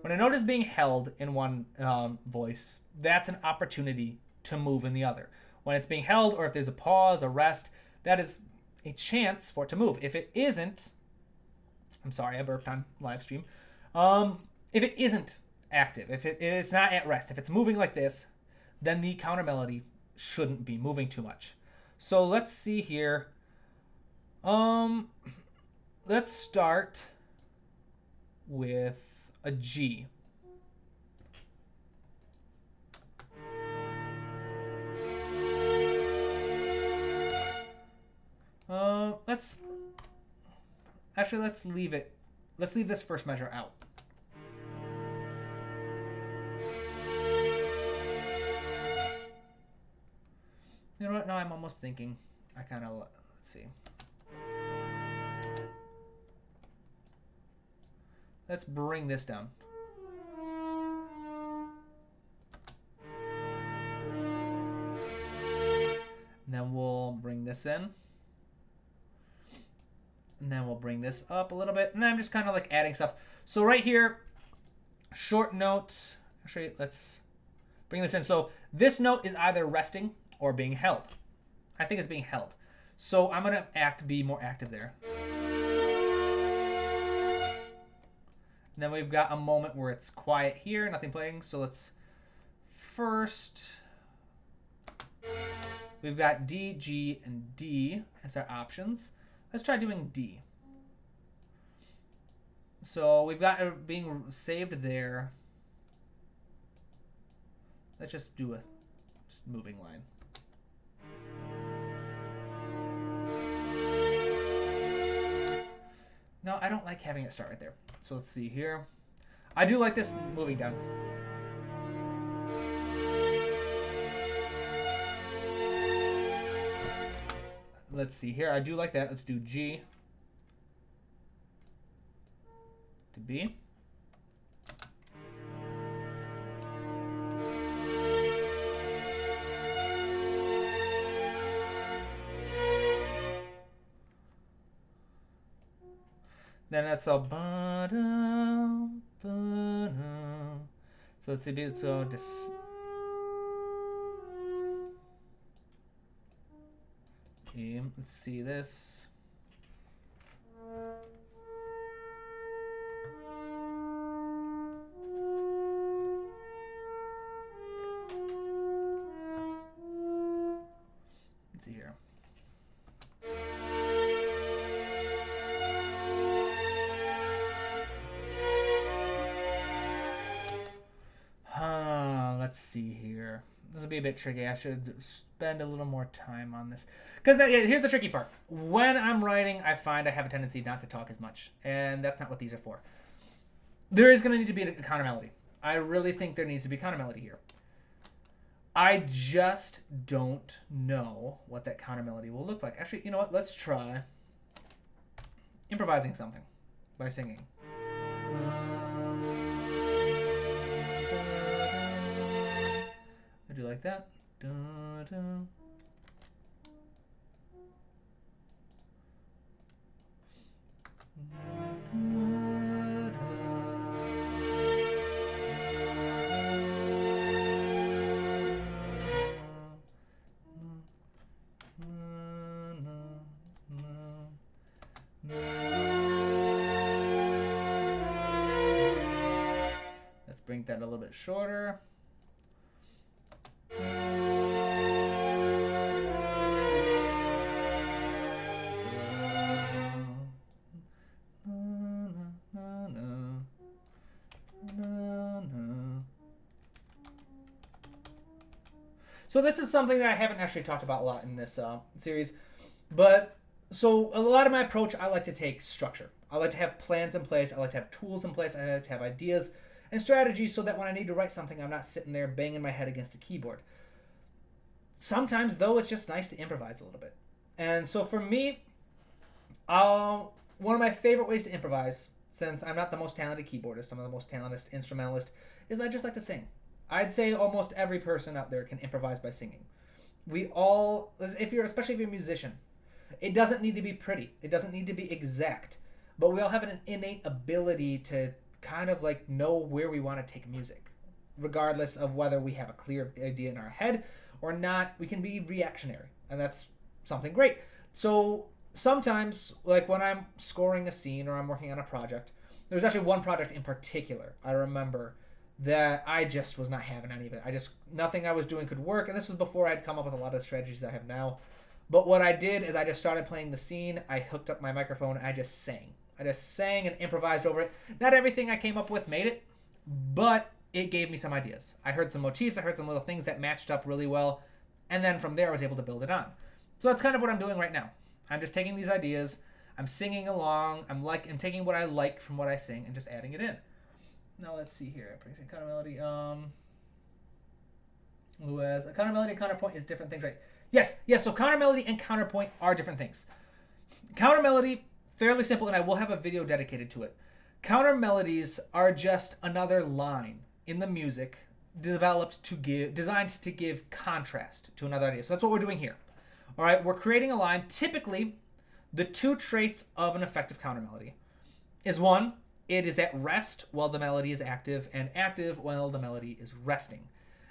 when a note is being held in one voice, that's an opportunity to move in the other. When it's being held, or if there's a pause, a rest, that is a chance for it to move. If it isn't, I'm sorry, I burped on live stream. If it isn't active, if it's not at rest, if it's moving like this, then the counter melody shouldn't be moving too much. So let's see here. Let's start with a G. Let's leave it. Let's leave this first measure out. You know what? Now I'm almost thinking. I kind of, let's see. Let's bring this down. And then we'll bring this in. And then we'll bring this up a little bit. And I'm just kind of like adding stuff. So right here, short note. Actually, let's bring this in. So this note is either resting or being held. I think it's being held. So I'm going to be more active there. And then we've got a moment where it's quiet here, nothing playing. So let's first, we've got D, G, and D as our options. Let's try doing D. So we've got it being saved there. Let's just do a moving line. No, I don't like having it start right there. So let's see here. I do like this moving down. Let's see here. I do like that. Let's do G to B. Then that's a ba-dum, ba-dum. So let's see, so this. Okay, let's see this. Let's see here. Let's see here. This will be a bit tricky. I should spend a little more time on this. Because here's the tricky part. When I'm writing, I find I have a tendency not to talk as much. And that's not what these are for. There is going to need to be a counter melody. I really think there needs to be a counter melody here. I just don't know what that counter melody will look like. Actually, you know what? Let's try improvising something by singing. I do like that. Let's bring that a little bit shorter. So this is something that I haven't actually talked about a lot in this series. But so a lot of my approach, I like to take structure. I like to have plans in place. I like to have tools in place. I like to have ideas and strategies so that when I need to write something, I'm not sitting there banging my head against a keyboard. Sometimes, though, it's just nice to improvise a little bit. And so for me, one of my favorite ways to improvise, since I'm not the most talented keyboardist, I'm the most talented instrumentalist, is I just like to sing. I'd say almost every person out there can improvise by singing. We all, especially if you're a musician, it doesn't need to be pretty. It doesn't need to be exact. But we all have an innate ability to kind of like know where we want to take music. Regardless of whether we have a clear idea in our head or not, we can be reactionary. And that's something great. So sometimes, like when I'm scoring a scene or I'm working on a project, there's actually one project in particular I remember that I just was not having any of it. Nothing I was doing could work. And this was before I'd come up with a lot of strategies I have now. But what I did is I just started playing the scene. I hooked up my microphone and I just sang. I just sang and improvised over it. Not everything I came up with made it, but it gave me some ideas. I heard some motifs. I heard some little things that matched up really well. And then from there, I was able to build it on. So that's kind of what I'm doing right now. I'm just taking these ideas. I'm singing along. I'm taking what I like from what I sing and just adding it in. Now let's see here. Counter melody. Luaz. A counter melody and counterpoint is different things, right? Yes. So counter melody and counterpoint are different things. Counter melody, fairly simple, and I will have a video dedicated to it. Counter melodies are just another line in the music designed to give contrast to another idea. So that's what we're doing here. All right, we're creating a line. Typically, the two traits of an effective counter melody is one, it is at rest while the melody is active, and active while the melody is resting.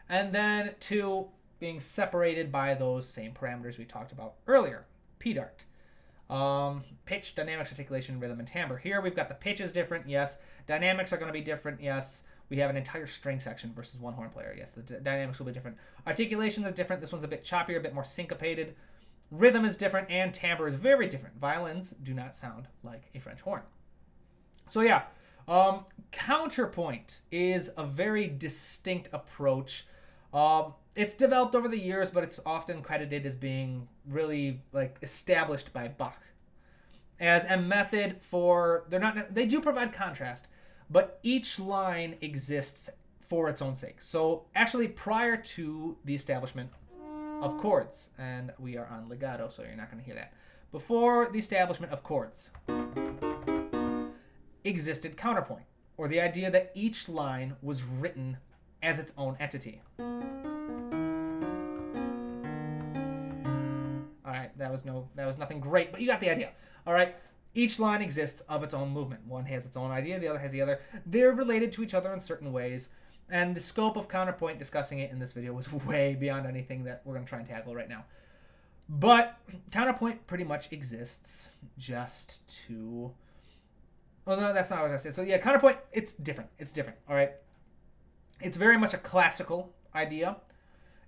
And then two, being separated by those same parameters we talked about earlier, PDART. Pitch, dynamics, articulation, rhythm, and timbre. Here we've got the pitch is different, yes. Dynamics are going to be different, yes. We have an entire string section versus one horn player, yes. The dynamics will be different. Articulation is different. This one's a bit choppier, a bit more syncopated. Rhythm is different, and timbre is very different. Violins do not sound like a French horn. So yeah, counterpoint is a very distinct approach. It's developed over the years, but it's often credited as being really like established by Bach as a method for they do provide contrast, but each line exists for its own sake. So actually, prior to the establishment of chords, and we are on legato, so you're not going to hear that. Before the establishment of chords, existed counterpoint, or the idea that each line was written as its own entity. All right, that was nothing great, but you got the idea. All right, each line exists of its own movement. One has its own idea, the other has the other. They're related to each other in certain ways, and the scope of counterpoint, discussing it in this video, was way beyond anything that we're going to try and tackle right now. But counterpoint pretty much exists just to... Oh, no, that's not what I was going to say. So yeah, counterpoint, it's different. It's different, all right? It's very much a classical idea.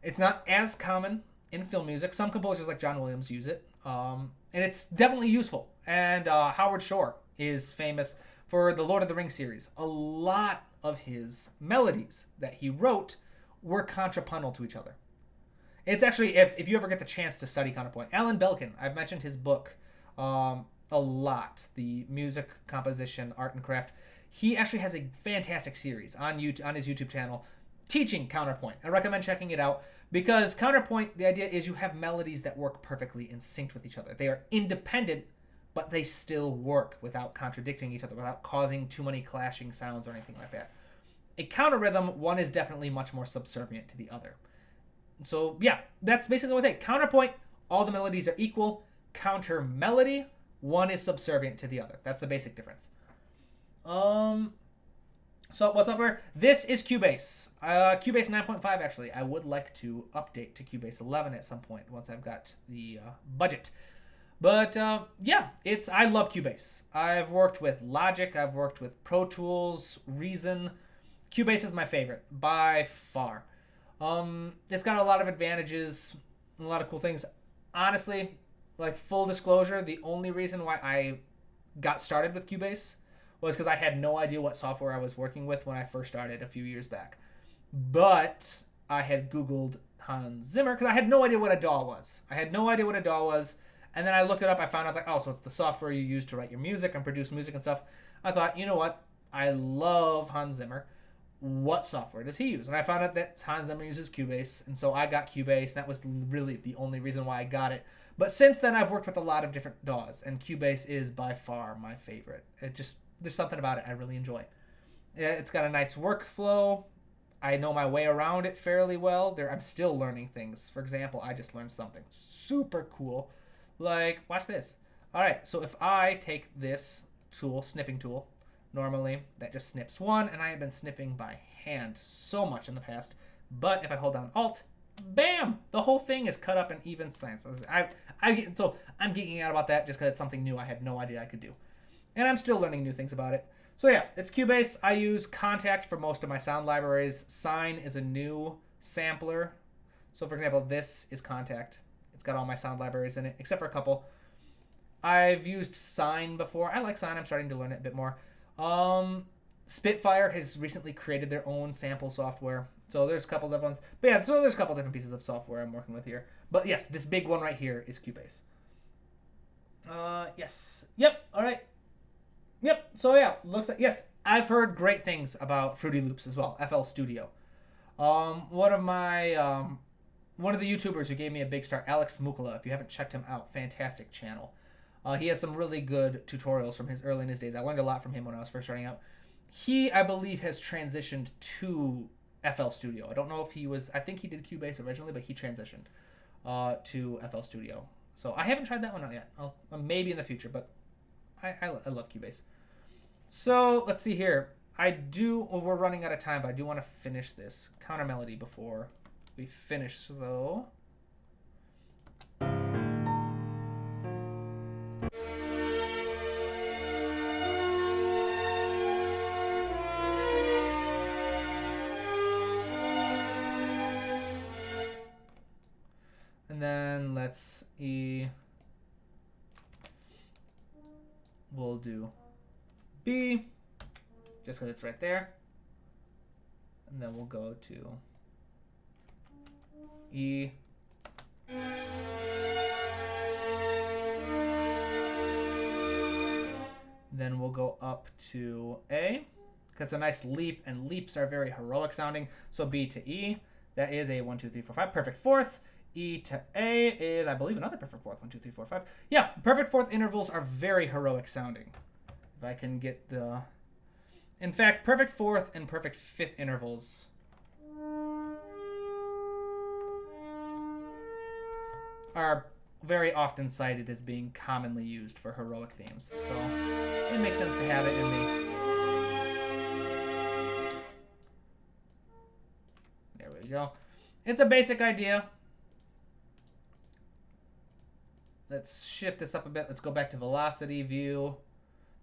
It's not as common in film music. Some composers like John Williams use it, and it's definitely useful. And Howard Shore is famous for the Lord of the Rings series. A lot of his melodies that he wrote were contrapuntal to each other. It's actually, if you ever get the chance to study counterpoint, Alan Belkin, I've mentioned his book a lot, the music composition, art and craft. He actually has a fantastic series on his YouTube channel teaching counterpoint. I recommend checking it out because counterpoint, the idea is you have melodies that work perfectly in sync with each other. They are independent, but they still work without contradicting each other, without causing too many clashing sounds or anything like that. A counter rhythm, one is definitely much more subservient to the other. So yeah, that's basically what I say. Counterpoint, all the melodies are equal. Counter melody, one is subservient to the other. That's the basic difference. So what software? This is Cubase. Cubase 9.5 actually. I would like to update to Cubase 11 at some point once I've got the budget. But yeah, I love Cubase. I've worked with Logic. I've worked with Pro Tools, Reason. Cubase is my favorite by far. It's got a lot of advantages, a lot of cool things. Honestly, like full disclosure, the only reason why I got started with Cubase was because I had no idea what software I was working with when I first started a few years back. But I had Googled Hans Zimmer, because I had no idea what a DAW was. And then I looked it up. I found out, like, oh, so it's the software you use to write your music and produce music and stuff. I thought, you know what? I love Hans Zimmer. What software does he use? And I found out that Hans Zimmer uses Cubase, and so I got Cubase, and that was really the only reason why I got it. But since then, I've worked with a lot of different DAWs, and Cubase is by far my favorite. There's something about it I really enjoy. It's got a nice workflow. I know my way around it fairly well. I'm still learning things. For example, I just learned something super cool. Like, watch this. All right, so if I take this tool, snipping tool, normally that just snips one, and I have been snipping by hand so much in the past. But if I hold down Alt, bam, the whole thing is cut up in even slants. So I'm geeking out about that just because it's something new I had no idea I could do. And I'm still learning new things about it. So yeah, it's Cubase. I use Contact for most of my sound libraries. Sine is a new sampler. So for example, this is Contact. It's got all my sound libraries in it, except for a couple. I've used Sine before. I like Sine. I'm starting to learn it a bit more. Spitfire has recently created their own sample software. So there's a couple of ones. But yeah, so there's a couple different pieces of software I'm working with here. But yes, this big one right here is Cubase. Yes. Yep. All right. Yep. So yeah, looks like, yes, I've heard great things about Fruity Loops as well, FL Studio. One of the YouTubers who gave me a big start, Alex Mukula, if you haven't checked him out, fantastic channel. He has some really good tutorials from early in his days. I learned a lot from him when I was first starting out. He, I believe, has transitioned to FL Studio. I don't know if I think he did Cubase originally, but he transitioned to FL Studio. So I haven't tried that one out yet. Maybe in the future, but I love Cubase. So let's see here. We're running out of time, but I do want to finish this counter melody before we finish. So and then let's we'll do B, just because it's right there. And then we'll go to E. Then we'll go up to A, because it's a nice leap, and leaps are very heroic sounding. So B to E, that is a 1, 2, 3, 4, 5, perfect fourth. E to A is, I believe, another perfect fourth. 1, 2, 3, 4, 5. Yeah, perfect fourth intervals are very heroic sounding. If I can get the... In fact, perfect fourth and perfect fifth intervals are very often cited as being commonly used for heroic themes. So it makes sense to have it in the... There we go. It's a basic idea. Let's shift this up a bit. Let's go back to velocity view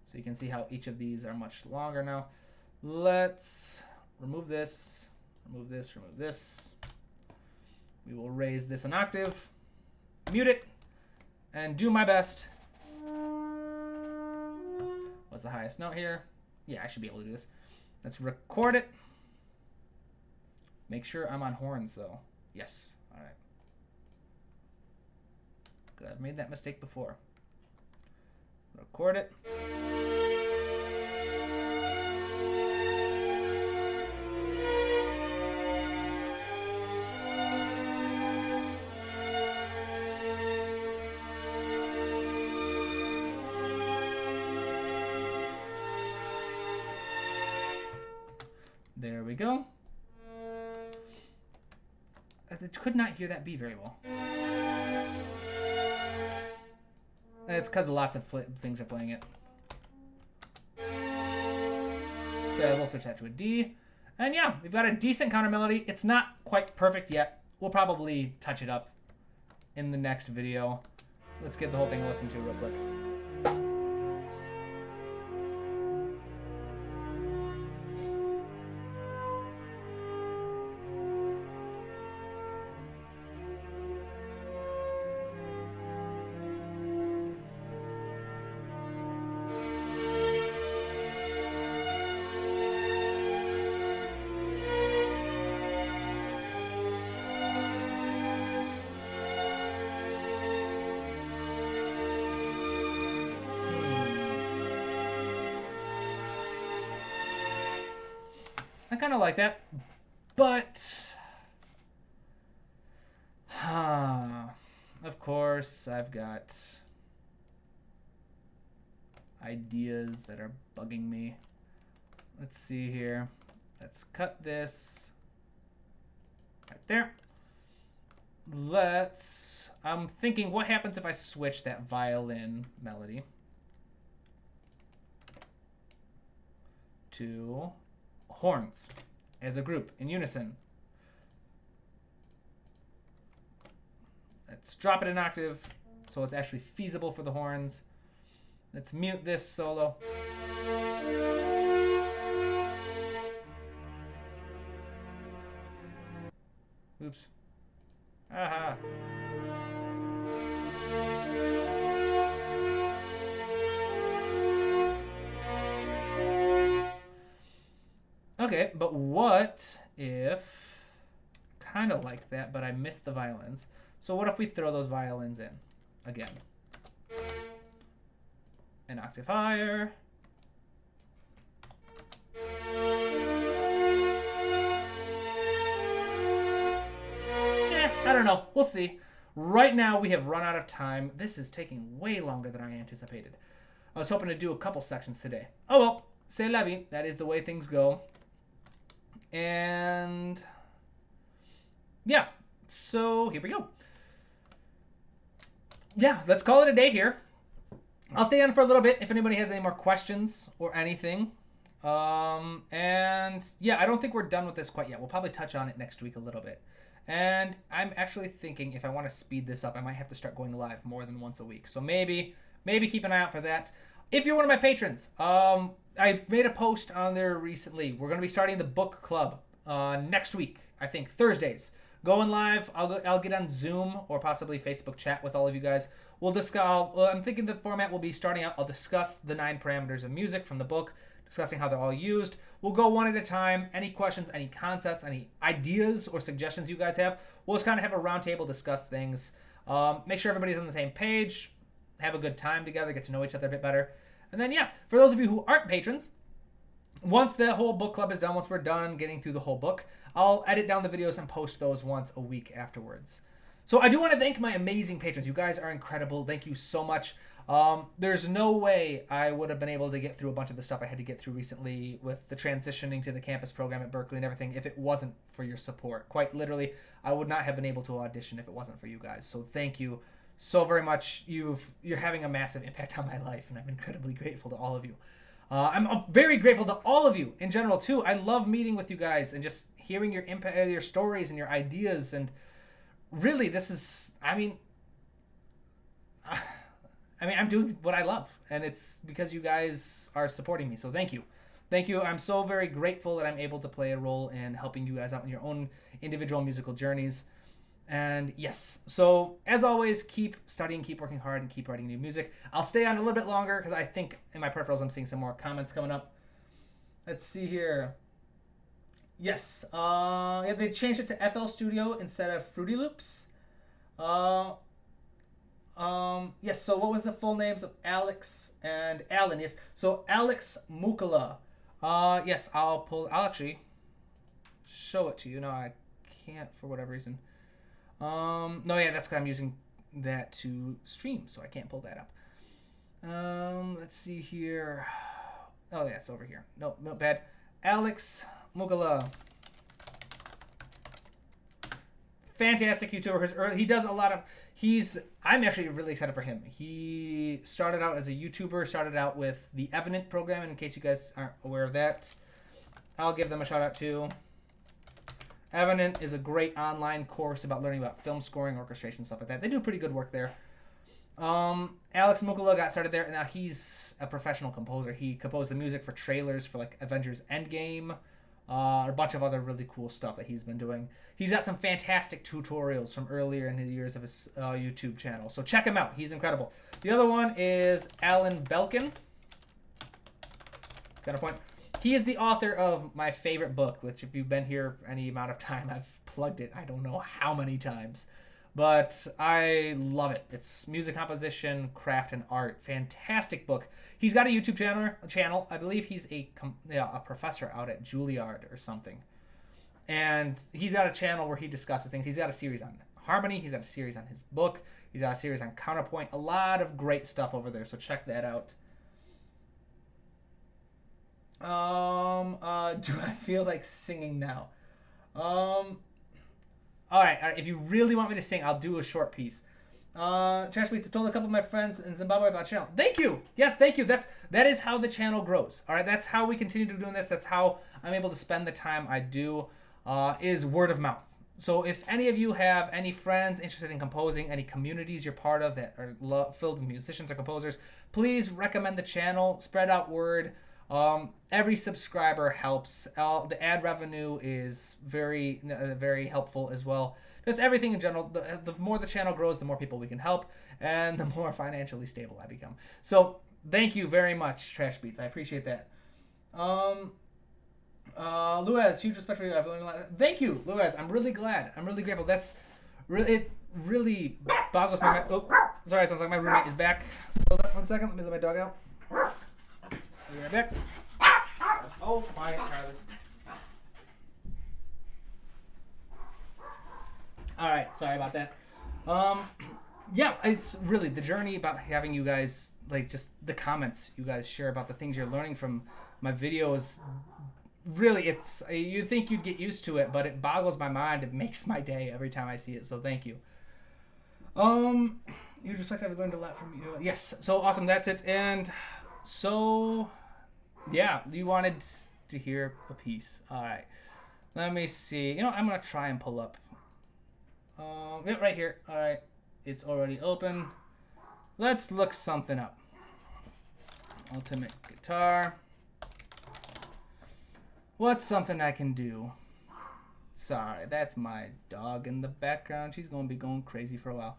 so you can see how each of these are much longer now. Let's remove this, remove this, remove this. We will raise this an octave, mute it, and do my best. What's the highest note here? Yeah, I should be able to do this. Let's record it. Make sure I'm on horns though. Yes, all right. Good, I've made that mistake before. Record it. There we go. I could not hear that B very well. It's because lots of things are playing it. So we'll switch that to a D. And yeah, we've got a decent counter melody. It's not quite perfect yet. We'll probably touch it up in the next video. Let's get the whole thing to listen to real quick. kind of like that. But, of course, I've got ideas that are bugging me. Let's see here. Let's cut this right there. I'm thinking, what happens if I switch that violin melody to horns as a group in unison? Let's drop it an octave so it's actually feasible for the horns. Let's mute this solo. Oops. Aha. Okay, but what if, kind of like that, but I missed the violins. So what if we throw those violins in again? An octave higher. I don't know. We'll see. Right now, we have run out of time. This is taking way longer than I anticipated. I was hoping to do a couple sections today. Oh well, c'est la vie. That is the way things go. And yeah, so here we go. Yeah, let's call it a day here. I'll stay on for a little bit if anybody has any more questions or anything. And yeah, I don't think we're done with this quite yet. We'll probably touch on it next week a little bit. And I'm actually thinking if I want to speed this up, I might have to start going live more than once a week. So maybe keep an eye out for that. If you're one of my patrons, I made a post on there recently. We're going to be starting the book club next week, I think Thursdays. Going live, I'll get on Zoom or possibly Facebook chat with all of you guys. We'll discuss. I'm thinking the format will be starting out. I'll discuss the 9 parameters of music from the book, discussing how they're all used. We'll go one at a time. Any questions, any concepts, any ideas or suggestions you guys have, we'll just kind of have a roundtable, discuss things. Make sure everybody's on the same page, have a good time together, get to know each other a bit better. And then, yeah, for those of you who aren't patrons, once the whole book club is done, once we're done getting through the whole book, I'll edit down the videos and post those once a week afterwards. So I do want to thank my amazing patrons. You guys are incredible. Thank you so much. There's no way I would have been able to get through a bunch of the stuff I had to get through recently with the transitioning to the campus program at Berkeley and everything if it wasn't for your support. Quite literally, I would not have been able to audition if it wasn't for you guys. So thank you so very much. You're having a massive impact on my life, and I'm incredibly grateful to all of you. I'm very grateful to all of you in general too. I love meeting with you guys and just hearing your impact, your stories and your ideas. And really, this is, I'm doing what I love, and it's because you guys are supporting me. So thank you. Thank you. I'm so very grateful that I'm able to play a role in helping you guys out in your own individual musical journeys. And yes, so as always, keep studying, keep working hard, and keep writing new music. I'll stay on a little bit longer because I think in my peripherals I'm seeing some more comments coming up. Let's see here. Yes, yeah, they changed it to FL Studio instead of Fruity Loops. Yes, so what was the full names of Alex and Alan? Yes, so Alex Mukala. Yes, I'll actually show it to you. No, I can't for whatever reason. No, yeah, that's because I'm using that to stream, so I can't pull that up. Let's see here. Oh, yeah, it's over here. Nope, not bad. Alex Mukala. Fantastic YouTuber. He does a lot of... I'm actually really excited for him. He started out as a YouTuber, started out with the Evident program, and in case you guys aren't aware of that, I'll give them a shout out too. Evident is a great online course about learning about film scoring, orchestration, stuff like that. They do pretty good work there. Alex Mukala got started there, and now he's a professional composer. He composed the music for trailers for like Avengers Endgame, a bunch of other really cool stuff that he's been doing. He's got some fantastic tutorials from earlier in the years of his YouTube channel. So check him out. He's incredible. The other one is Alan Belkin. Counterpoint. He is the author of my favorite book, which if you've been here any amount of time, I've plugged it. I don't know how many times. but I love it. It's music composition, craft, and art. Fantastic book. He's got a YouTube channel. I believe he's a professor out at Juilliard or something. And he's got a channel where he discusses things. He's got a series on harmony. He's got a series on his book. He's got a series on counterpoint. A lot of great stuff over there, so check that out. Do I feel like singing now? All right, if you really want me to sing, I'll do a short piece. Trash Beats, I told a couple of my friends in Zimbabwe about the channel. Thank you. Yes, thank you. That is how the channel grows. All right, that's how we continue to doing this. That's how I'm able to spend the time I do. Is word of mouth. So if any of you have any friends interested in composing, any communities you're part of that are filled with musicians or composers, please recommend the channel. Spread out word. Every subscriber helps. The ad revenue is very, very helpful as well. Just everything in general. The more the channel grows, the more people we can help, and the more financially stable I become. So thank you very much, Trash Beats. I appreciate that. Luez, huge respect for you. I've learned a lot. Thank you, Luez. I'm really glad. I'm really grateful. It really boggles my mind. Oh, sorry, sounds like my roommate is back. Hold on 1 second. Let me let my dog out. Be right back. Oh, quiet, Charlie. All right, sorry about that. Yeah, it's really the journey about having you guys, like, just the comments you guys share about the things you're learning from my videos. Really, it's, you think you'd get used to it, but it boggles my mind. It makes my day every time I see it, so thank you. You just like I've learned a lot from you. Yes, so awesome, that's it. And so, yeah, you wanted to hear a piece. All right, let me see. You know, I'm gonna try and pull up. Yeah, right here. All right, it's already open. Let's look something up. Ultimate guitar. What's something I can do? Sorry, that's my dog in the background. She's gonna be going crazy for a while.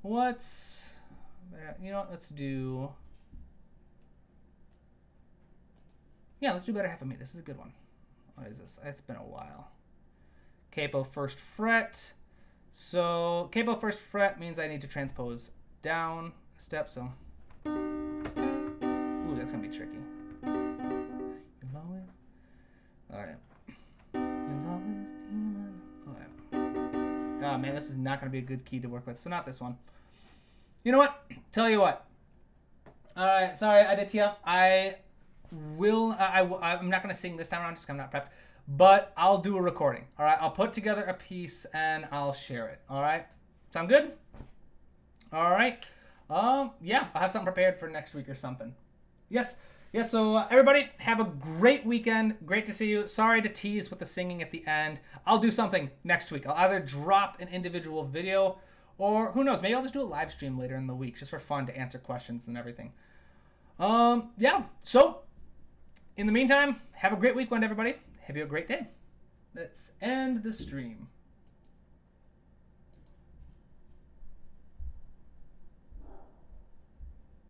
What's, you know what, let's do, yeah, let's do Better Half of Me. This is a good one. What is this? It's been a while. Capo first fret. So capo first fret means I need to transpose down a step, so. Ooh, that's gonna be tricky. Alright. Oh man, this is not going to be a good key to work with, so not this one. You know what? Tell you what. Alright, sorry, Aditya. I'm not going to sing this time around just because I'm not prepped. But I'll do a recording. Alright, I'll put together a piece and I'll share it. Alright? Sound good? Alright. Yeah, I'll have something prepared for next week or something. Yes. Yeah, so everybody, have a great weekend. Great to see you. Sorry to tease with the singing at the end. I'll do something next week. I'll either drop an individual video or who knows, maybe I'll just do a live stream later in the week just for fun to answer questions and everything. Yeah, so in the meantime, have a great weekend, everybody. Have you a great day. Let's end the stream.